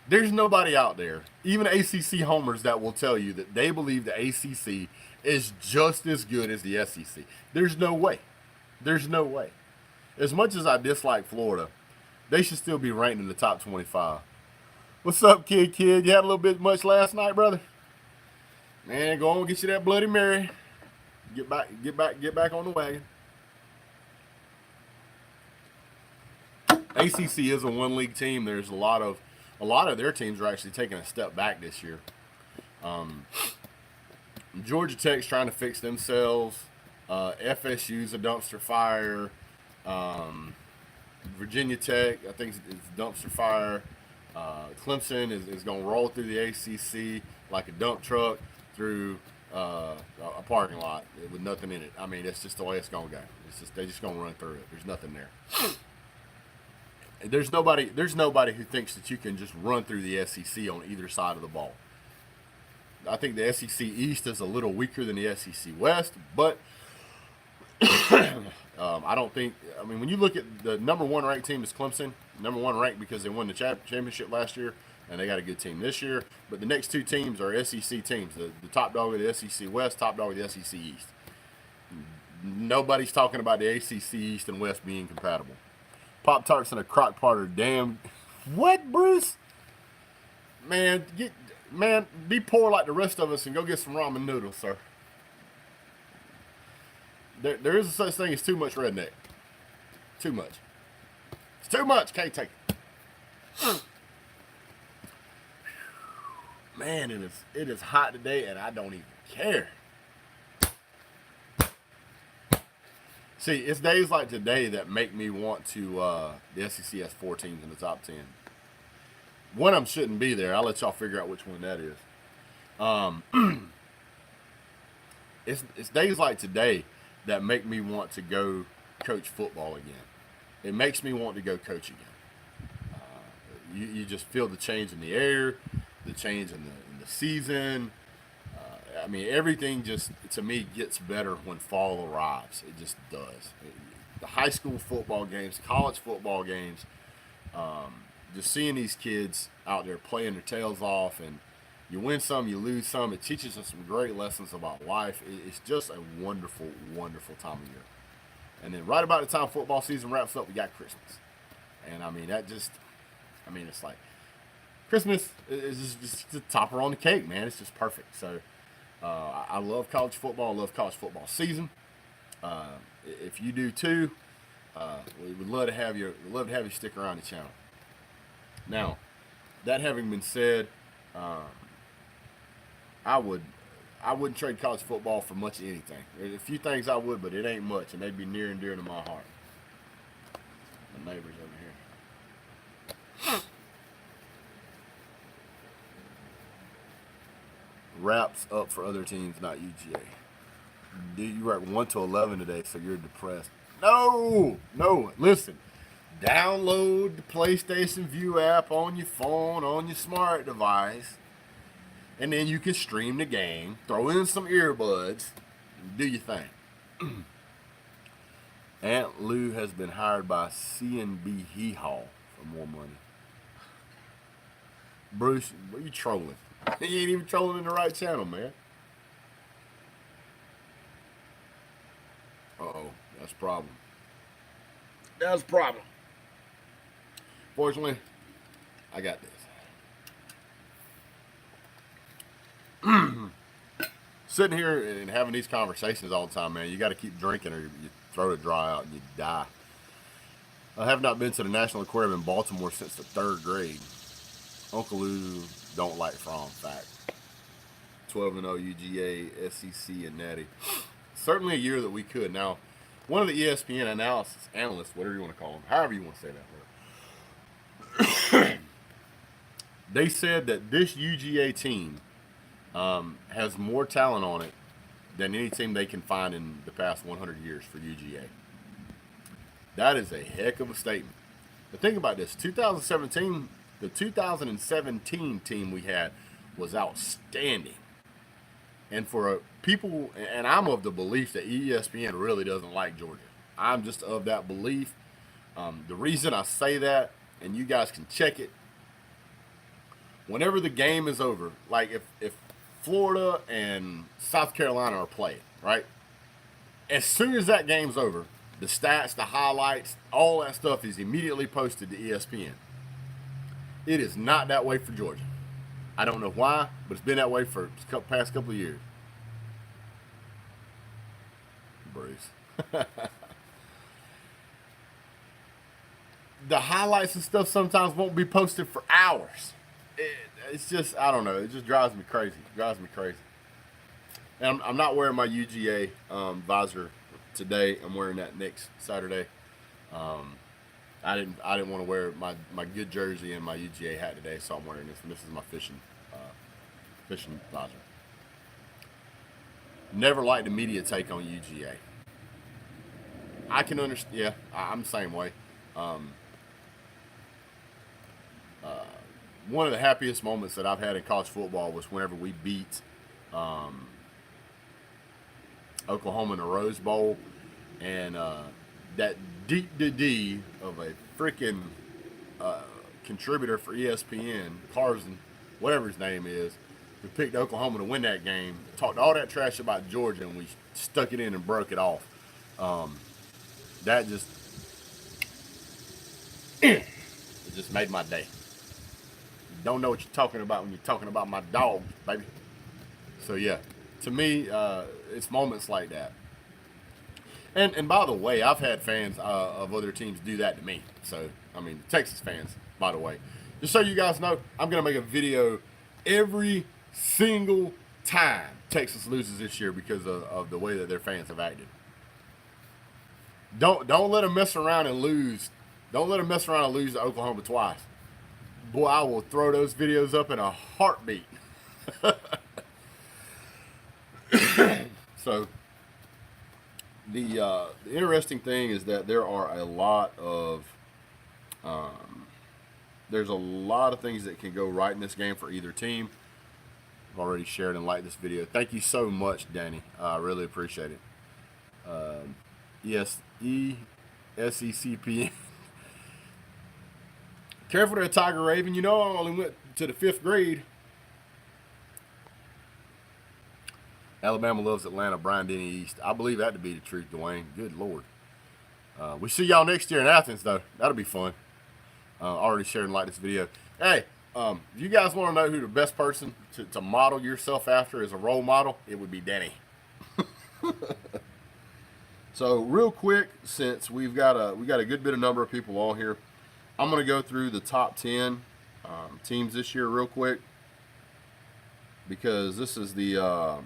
there's nobody out there, even ACC homers, that will tell you that they believe the ACC is just as good as the SEC. There's no way. There's no way. As much as I dislike Florida, they should still be ranked in the top 25. What's up, kid? You had a little bit much last night, brother? Man, go on, get you that Bloody Mary. Get back on the wagon. ACC is a one-league team. There's a lot of their teams are actually taking a step back this year. Georgia Tech's trying to fix themselves. FSU's a dumpster fire. Virginia Tech, I think, is dumpster fire. Clemson is going to roll through the ACC like a dump truck through a parking lot with nothing in it. I mean, that's just the way it's going to go. They're just going to run through it. There's nothing there. There's nobody who thinks that you can just run through the SEC on either side of the ball. I think the SEC East is a little weaker than the SEC West, but I don't think. I mean, when you look at the number one ranked team is Clemson, number one ranked because they won the championship last year. and they got a good team this year. But the next two teams are SEC teams. The top dog of the SEC West, top dog of the SEC East. Nobody's talking about the ACC East and West being compatible. Pop Tarts and a crock pot are damn. What, Bruce? Man, be poor like the rest of us and go get some ramen noodles, sir. There is a such thing as too much redneck. Too much. It's too much. Can't take it. Man, it is hot today, and I don't even care. See, it's days like today that make me want to. The SEC has 4 teams in the top 10. One of them shouldn't be there. I'll let y'all figure out which one that is. It's days like today that make me want to go coach football again. It makes me want to go coach again. You just feel the change in the air, the change in the season. I mean, everything just, to me, gets better when fall arrives. It just does. The high school football games, college football games, just seeing these kids out there playing their tails off, and you win some, you lose some. It teaches us some great lessons about life. It's just a wonderful, wonderful time of year. And then right about the time football season wraps up, we got Christmas. And, I mean, it's like Christmas is just the topper on the cake, man. It's just perfect. So I love college football. I love college football season. If you do too, we would love to have you stick around the channel. Now, that having been said, I wouldn't trade college football for much of anything. There's a few things I would, but it ain't much, and they'd be near and dear to my heart. The neighbors over here. Wraps up for other teams, not UGA. Dude, you were at 1 to 11 today, so you're depressed. No. Listen, download the PlayStation View app on your phone, on your smart device, and then you can stream the game, throw in some earbuds, and do your thing. Aunt Lou has been hired by CNB Hee Haw for more money. Bruce, what are you trolling? You ain't even trolling in the right channel, man. Uh-oh, that's a problem. That's a problem. Fortunately, I got this. Sitting here and having these conversations all the time, man, you got to keep drinking or your throat will dry out and you die. I have not been to the National Aquarium in Baltimore since the 3rd grade. Uncle Lou don't like From fact. 12-0 UGA, SEC, and Natty. Certainly a year that we could. Now, one of the ESPN analysts, whatever you want to call them, however you want to say that word, they said that this UGA team has more talent on it than any team they can find in the past 100 years for UGA. That is a heck of a statement. But think about this. The 2017 team we had was outstanding. And for people, and I'm of the belief that ESPN really doesn't like Georgia. I'm just of that belief. The reason I say that, and you guys can check it, whenever the game is over, like if Florida and South Carolina are playing, right? As soon as that game's over, the stats, the highlights, all that stuff is immediately posted to ESPN. It is not that way for Georgia. I don't know why, but it's been that way for the past couple of years. Bruce. The highlights and stuff sometimes won't be posted for hours. It's just, I don't know. It just drives me crazy. And I'm not wearing my UGA visor today. I'm wearing that next Saturday. I didn't want to wear my good jersey and my UGA hat today, so I'm wearing this. And this is my fishing visor. Never liked the media take on UGA. I can understand. Yeah, I'm the same way. One of the happiest moments that I've had in college football was whenever we beat Oklahoma in the Rose Bowl, and that deep D of a freaking contributor for ESPN, Carson, whatever his name is, who picked Oklahoma to win that game, talked all that trash about Georgia, and we stuck it in and broke it off. That just it just made my day. You don't know what you're talking about when you're talking about my dogs, baby. So yeah, to me, it's moments like that. And by the way, I've had fans of other teams do that to me. So I mean, Texas fans, by the way, just so you guys know, I'm gonna make a video every single time Texas loses this year because of the way that their fans have acted. Don't let them mess around and lose. Don't let them mess around and lose to Oklahoma twice. Boy, I will throw those videos up in a heartbeat. So the interesting thing is that there are a lot of there's a lot of things that can go right in this game for either team. I've already shared and liked this video. Thank you so much, Danny. I really appreciate it. Yes, ESECPN. Careful there, Tiger Raven. You know I only went to the 5th grade. Alabama loves Atlanta, Brian Denny East. I believe that to be the truth, Dwayne. Good Lord. We see y'all next year in Athens, though. That'll be fun. Already shared and liked this video. Hey, if you guys want to know who the best person to model yourself after as a role model, it would be Danny. So real quick, since we got a good bit of number of people on here, I'm going to go through the top 10 teams this year real quick, because this is the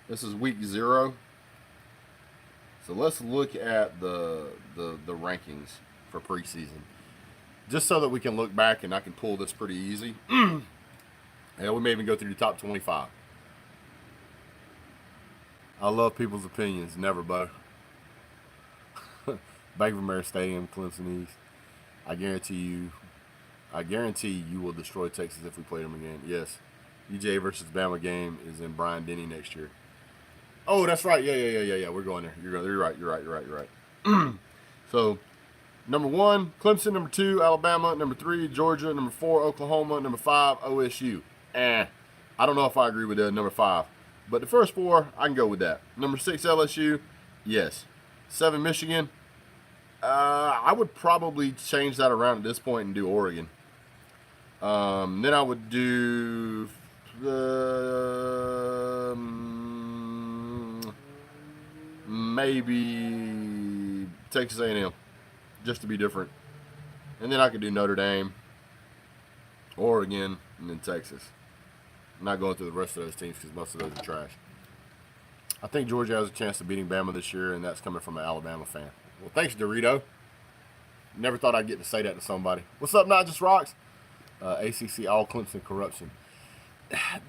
this is week 0. So let's look at the rankings for preseason, just so that we can look back and I can pull this pretty easy. Yeah, we may even go through the top 25. I love people's opinions. Never, Bo. Bank of America Stadium, Clemson East. I guarantee you will destroy Texas if we play them again. Yes. UJ versus Bama game is in Brian Denny next year. Oh, that's right. Yeah. We're going there. You're right. So, number 1, Clemson. Number 2, Alabama. Number 3, Georgia. Number 4, Oklahoma. Number 5, OSU. I don't know if I agree with that number 5. But the first 4, I can go with that. Number 6, LSU. Yes. 7, Michigan. I would probably change that around at this point and do Oregon. Then I would do maybe Texas A&M, just to be different. And then I could do Notre Dame, Oregon, and then Texas. I'm not going through the rest of those teams because most of those are trash. I think Georgia has a chance of beating Bama this year, and that's coming from an Alabama fan. Well, thanks, Dorito. Never thought I'd get to say that to somebody. What's up, Not Just Rocks? ACC all Clemson corruption.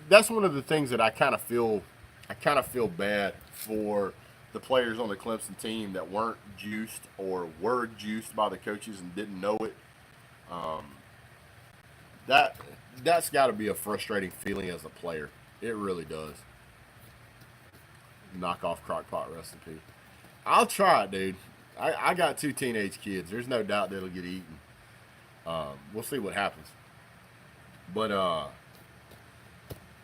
That's one of the things that I kind of feel bad for the players on the Clemson team that weren't juiced or were juiced by the coaches and didn't know it. That's got to be a frustrating feeling as a player. It really does. Knock off crockpot recipe. I'll try it, dude. I got 2 teenage kids. There's no doubt they'll get eaten. We'll see what happens. But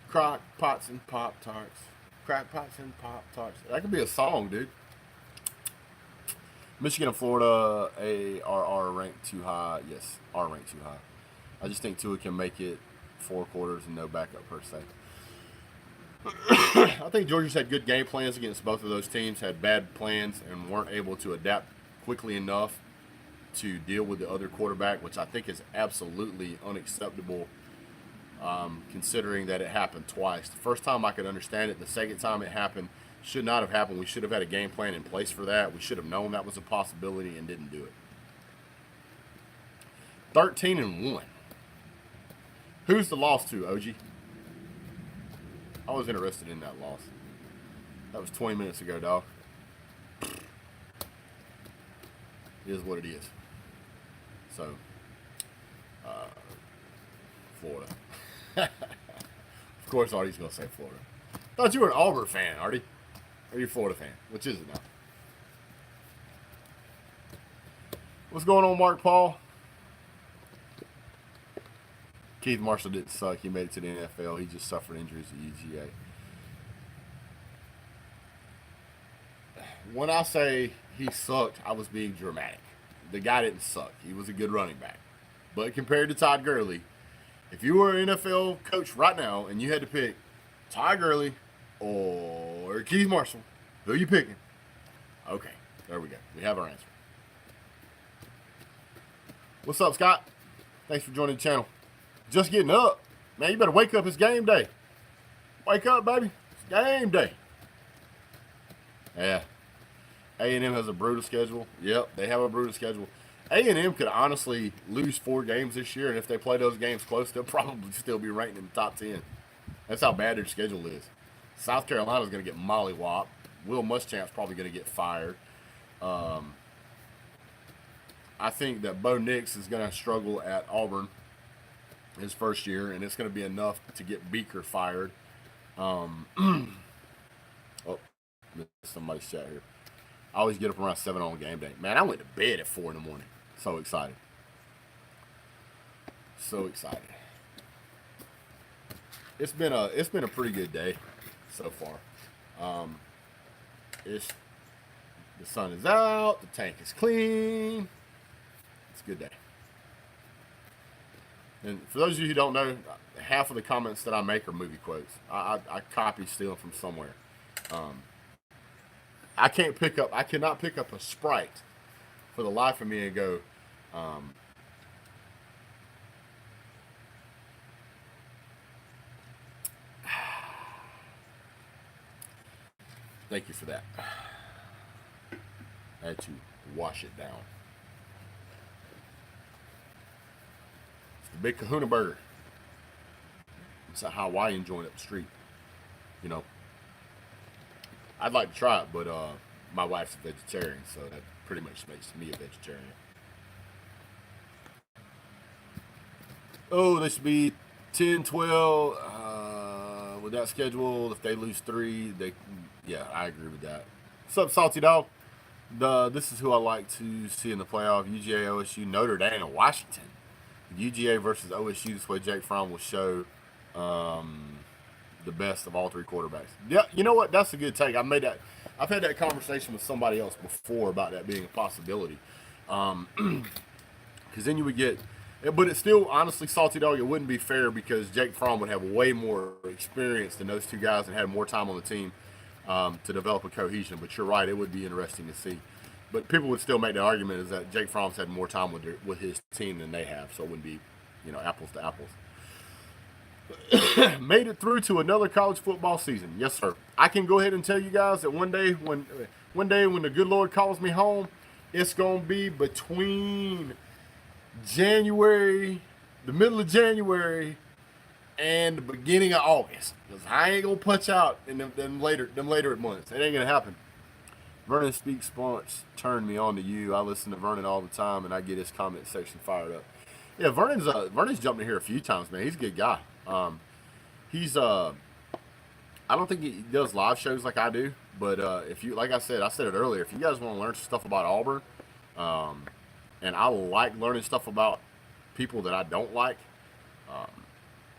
crock pots and pop tarts. Crack pots and pop tarts. That could be a song, dude. Michigan and Florida are ranked too high. Yes, are ranked too high. I just think Tua can make it 4 quarters and no backup per se. I think Georgia's had good game plans against both of those teams, had bad plans, and weren't able to adapt quickly enough to deal with the other quarterback, which I think is absolutely unacceptable, considering that it happened twice. The first time I could understand it. The second time it happened should not have happened. We should have had a game plan in place for that. We should have known that was a possibility and didn't do it. 13-1. Who's the loss to, OG? I was interested in that loss. That was 20 minutes ago, dog. It is what it is. So, Florida. Of course, Artie's going to say Florida. Thought you were an Auburn fan, Artie. Or are you a Florida fan? Which is it now? What's going on, Mark Paul? Keith Marshall didn't suck. He made it to the NFL. He just suffered injuries at UGA. When I say he sucked, I was being dramatic. The guy didn't suck. He was a good running back. But compared to Todd Gurley, if you were an NFL coach right now and you had to pick Todd Gurley or Keith Marshall, who are you picking? Okay, there we go. We have our answer. What's up, Scott? Thanks for joining the channel. Just getting up. Man, you better wake up. It's game day. Wake up, baby. It's game day. Yeah. A&M has a brutal schedule. Yep, they have a brutal schedule. A&M could honestly lose 4 games this year, and if they play those games close, they'll probably still be ranked in the top 10. That's how bad their schedule is. South Carolina's going to get mollywopped. Will Muschamp's probably going to get fired. I think that Bo Nix is going to struggle at Auburn his first year, and it's going to be enough to get Beaker fired. Oh, somebody's chat here. I always get up around 7 on game day. Man, I went to bed at 4 in the morning. So excited. So excited. It's been a pretty good day so far. The sun is out. The tank is clean. It's a good day. And for those of you who don't know, half of the comments that I make are movie quotes. I copy, steal from somewhere. I cannot pick up a Sprite for the life of me and go, thank you for that. I had to wash it down. It's the Big Kahuna Burger. It's a Hawaiian joint up the street. You know, I'd like to try it, but my wife's a vegetarian, so that pretty much makes me a vegetarian. Oh, they should be 10-12 with that schedule. If they lose 3, yeah, I agree with that. What's up, Salty Dog? This is who I like to see in the playoff: UGA, OSU, Notre Dame, and Washington. UGA versus OSU. This way, Jake Fromm will show the best of all 3 quarterbacks. Yeah, you know what? That's a good take. I've had that conversation with somebody else before about that being a possibility. Because then you would get, but it's still, honestly, Salty Dog, it wouldn't be fair because Jake Fromm would have way more experience than those 2 guys and had more time on the team to develop a cohesion. But you're right, it would be interesting to see. But people would still make the argument is that Jake Fromm's had more time with his team than they have, so it wouldn't be, apples to apples. Made it through to another college football season. Yes, sir. I can go ahead and tell you guys that one day when the good Lord calls me home, it's going to be between January, the middle of January, and the beginning of August. Because I ain't going to punch out in them later months. It ain't going to happen. Vernon Speaks Sports turned me on to you. I listen to Vernon all the time, and I get his comment section fired up. Yeah, Vernon's jumped in here a few times, man. He's a good guy. I don't think he does live shows like I do, but if you, like I said it earlier, if you guys want to learn stuff about Auburn, and I like learning stuff about people that I don't like,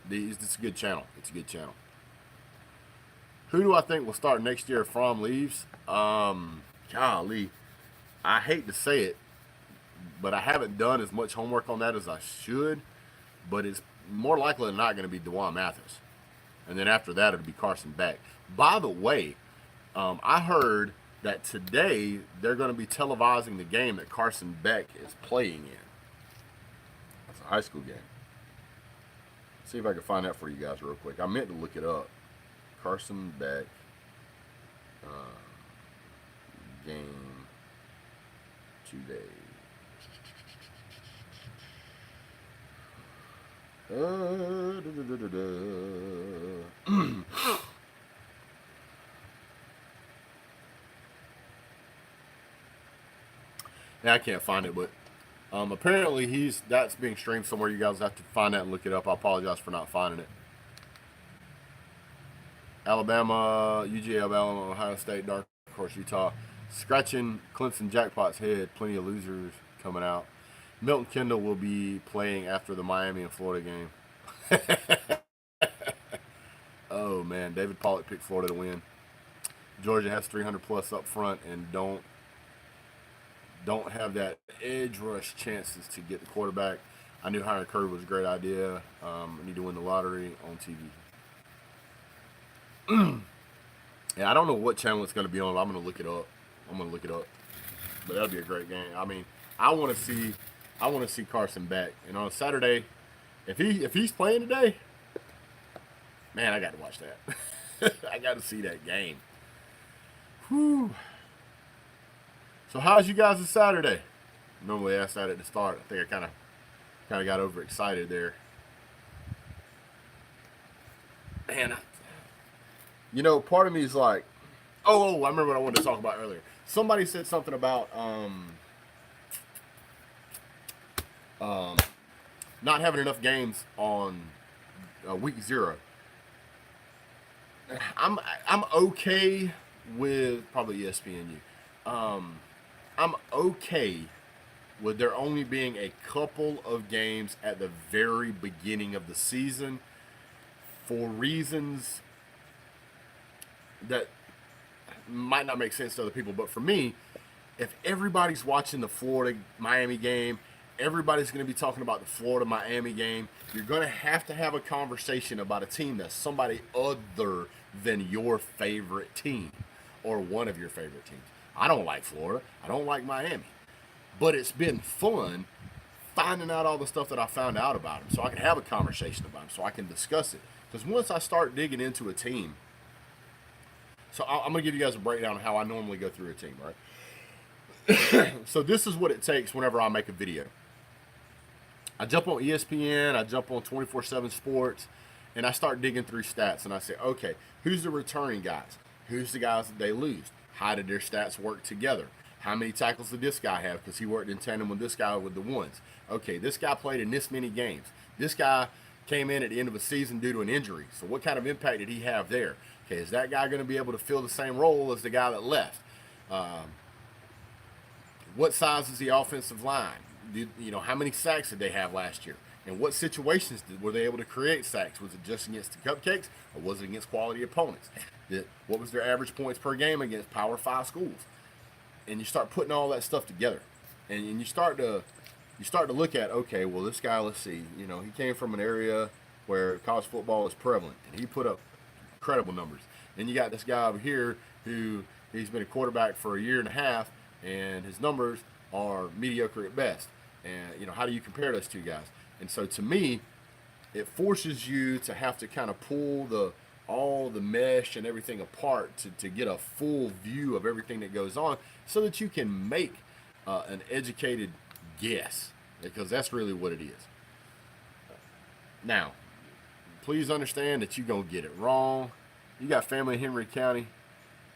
it's a good channel. It's a good channel. Who do I think will start next year if Fromm leaves? Golly, I hate to say it, but I haven't done as much homework on that as I should, but it's more likely than not going to be DeJuan Mathis. And then after that, it'll be Carson Beck. By the way, I heard that today they're going to be televising the game that Carson Beck is playing in. It's a high school game. See if I can find that for you guys real quick. I meant to look it up. Carson Beck game today. Yeah, I can't find it, but apparently that's being streamed somewhere. You guys have to find that and look it up. I apologize for not finding it. Alabama, UGA, Alabama, Ohio State, Dark Horse, Utah. Scratching Clemson Jackpot's head. Plenty of losers coming out. Milton Kendall will be playing after the Miami and Florida game. Oh man, David Pollock picked Florida to win. Georgia has 300 plus up front and don't have that edge rush chances to get the quarterback. I knew hiring Curry was a great idea. I need to win the lottery on TV. Yeah, I don't know what channel it's going to be on. I'm going to look it up. But that'll be a great game. I mean, I want to see Carson back. And on Saturday, if he's playing today, man, I got to watch that. I got to see that game. Whew. So how's you guys' Saturday? Normally ask that at the start. I think I kind of got overexcited there. Man, part of me is like, I remember what I wanted to talk about earlier. Somebody said something about not having enough games on week 0. I'm okay with probably ESPNU. I'm okay with there only being a couple of games at the very beginning of the season for reasons that might not make sense to other people, but for me, if everybody's watching the Florida-Miami game, everybody's going to be talking about the Florida-Miami game, you're going to have a conversation about a team that's somebody other than your favorite team or one of your favorite teams. I don't like Florida. I don't like Miami. But it's been fun finding out all the stuff that I found out about them so I can have a conversation about them, so I can discuss it. Because once I start digging into a team, so I'm going to give you guys a breakdown of how I normally go through a team, right? So this is what it takes whenever I make a video. I jump on ESPN, I jump on 24/7 Sports, and I start digging through stats, and I say, okay, who's the returning guys? Who's the guys that they lose? How did their stats work together? How many tackles did this guy have? Because he worked in tandem with this guy with the ones. Okay, this guy played in this many games. This guy came in at the end of a season due to an injury. So what kind of impact did he have there? Okay, is that guy going to be able to fill the same role as the guy that left? What size is the offensive line? How many sacks did they have last year? And what situations were they able to create sacks? Was it just against the cupcakes, or was it against quality opponents? What was their average points per game against Power 5 schools? And you start putting all that stuff together, and you start to look at, okay, well, this guy, let's see, he came from an area where college football is prevalent, and he put up incredible numbers. And you got this guy over here who he's been a quarterback for a year and a half, and his numbers are mediocre at best. And how do you compare those two guys? And so to me, it forces you to have to kind of pull all the mesh and everything apart to get a full view of everything that goes on so that you can make an educated guess, because that's really what it is. Now, please understand that you're going to get it wrong. You got family in Henry County,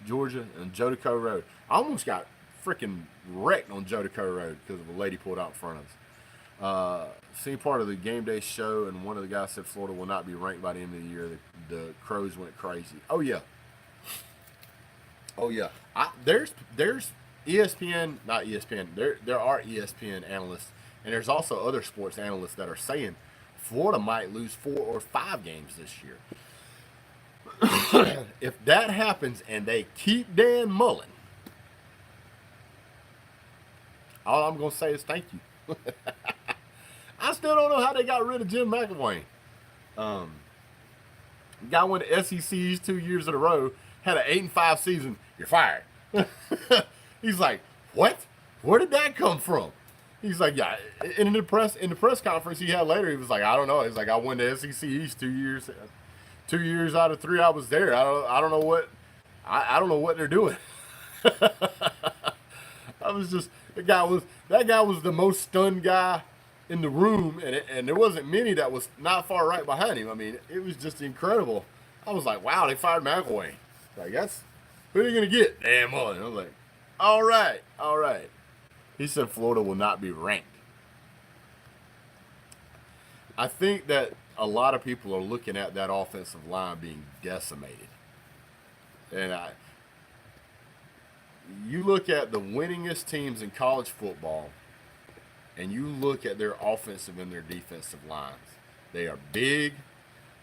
Georgia, and Jodico Road. I almost got freaking wrecked on Jodico Road because of a lady pulled out in front of us. Seen part of the game day show, and one of the guys said Florida will not be ranked by the end of the year. The Crows went crazy. Oh yeah. There's ESPN, not ESPN. There are ESPN analysts, and there's also other sports analysts that are saying Florida might lose 4 or 5 games this year. If that happens and they keep Dan Mullen, all I'm going to say is thank you. I still don't know how they got rid of Jim McElwain. Guy won the SECs 2 years in a row, had an 8-5 season. You're fired. He's like, what? Where did that come from? He's like, yeah. In the press conference he had later, he was like, I don't know. He's like, I won the SEC East 2 years. 2 years out of 3 I was there. I don't know what. I don't know what they're doing. That guy was the most stunned guy in the room, and there wasn't many that was not far right behind him. I mean, it was just incredible. I was like, wow, they fired McElwain. Like, who are you gonna get? Dan Mullen. I was like, all right. He said Florida will not be ranked. I think that a lot of people are looking at that offensive line being decimated, and you look at the winningest teams in college football, and you look at their offensive and their defensive lines, they are big,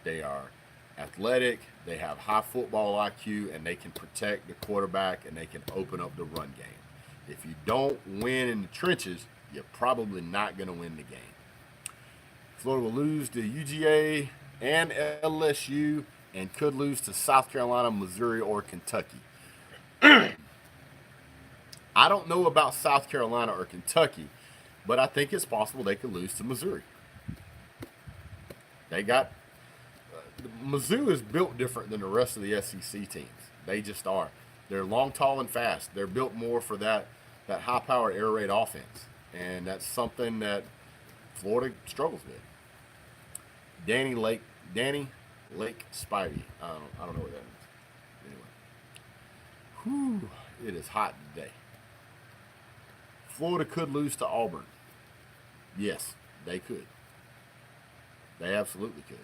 they are athletic, they have high football IQ, and they can protect the quarterback and they can open up the run game. If you don't win in the trenches, you're probably not going to win the game. Florida will lose to UGA and LSU and could lose to South Carolina, Missouri, or Kentucky. I don't know about South Carolina or Kentucky, but I think it's possible they could lose to Missouri. They got Mizzou is built different than the rest of the SEC teams. They just are. They're long, tall, and fast. They're built more for that high-powered air raid offense, and that's something that Florida struggles with. Danny Lake Spivey. I don't know what that means. Anyway, it is hot today. Florida could lose to Auburn. Yes, they could. They absolutely could.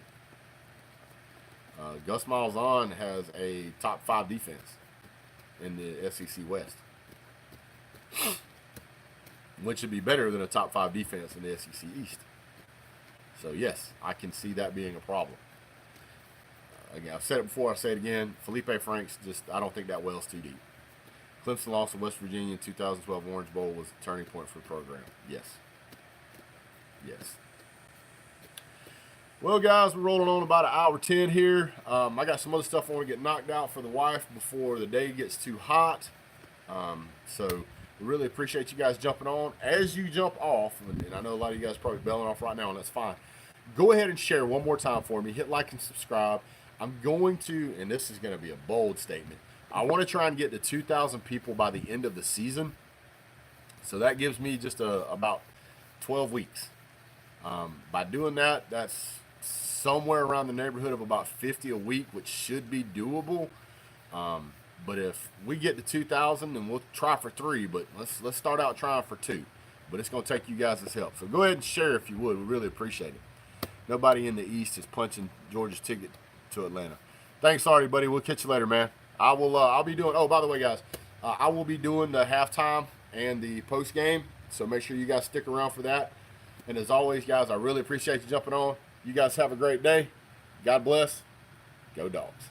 Gus Malzahn has a top 5 defense in the SEC West, which would be better than a top 5 defense in the SEC East. So yes, I can see that being a problem. Again, I've said it before, I'll say it again. Felipe Franks, I don't think that well's too deep. Clemson lost to West Virginia in 2012 Orange Bowl was a turning point for the program. Yes. Well, guys, we're rolling on about 1:10 here. I got some other stuff I want to get knocked out for the wife before the day gets too hot. So we really appreciate you guys jumping on. As you jump off, and I know a lot of you guys are probably bailing off right now, and that's fine. Go ahead and share one more time for me. Hit like and subscribe. I'm going to, and this is going to be a bold statement, I want to try and get to 2,000 people by the end of the season. So that gives me just about 12 weeks. By doing that, that's somewhere around the neighborhood of about 50 a week, which should be doable. But if we get to 2,000, then we'll try for 3. But let's start out trying for 2. But it's going to take you guys' help. So go ahead and share if you would. We really appreciate it. Nobody in the East is punching Georgia's ticket to Atlanta. Thanks, Artie, buddy. We'll catch you later, man. I'll be doing. Oh, by the way, guys, I will be doing the halftime and the post game. So make sure you guys stick around for that. And as always, guys, I really appreciate you jumping on. You guys have a great day. God bless. Go Dogs.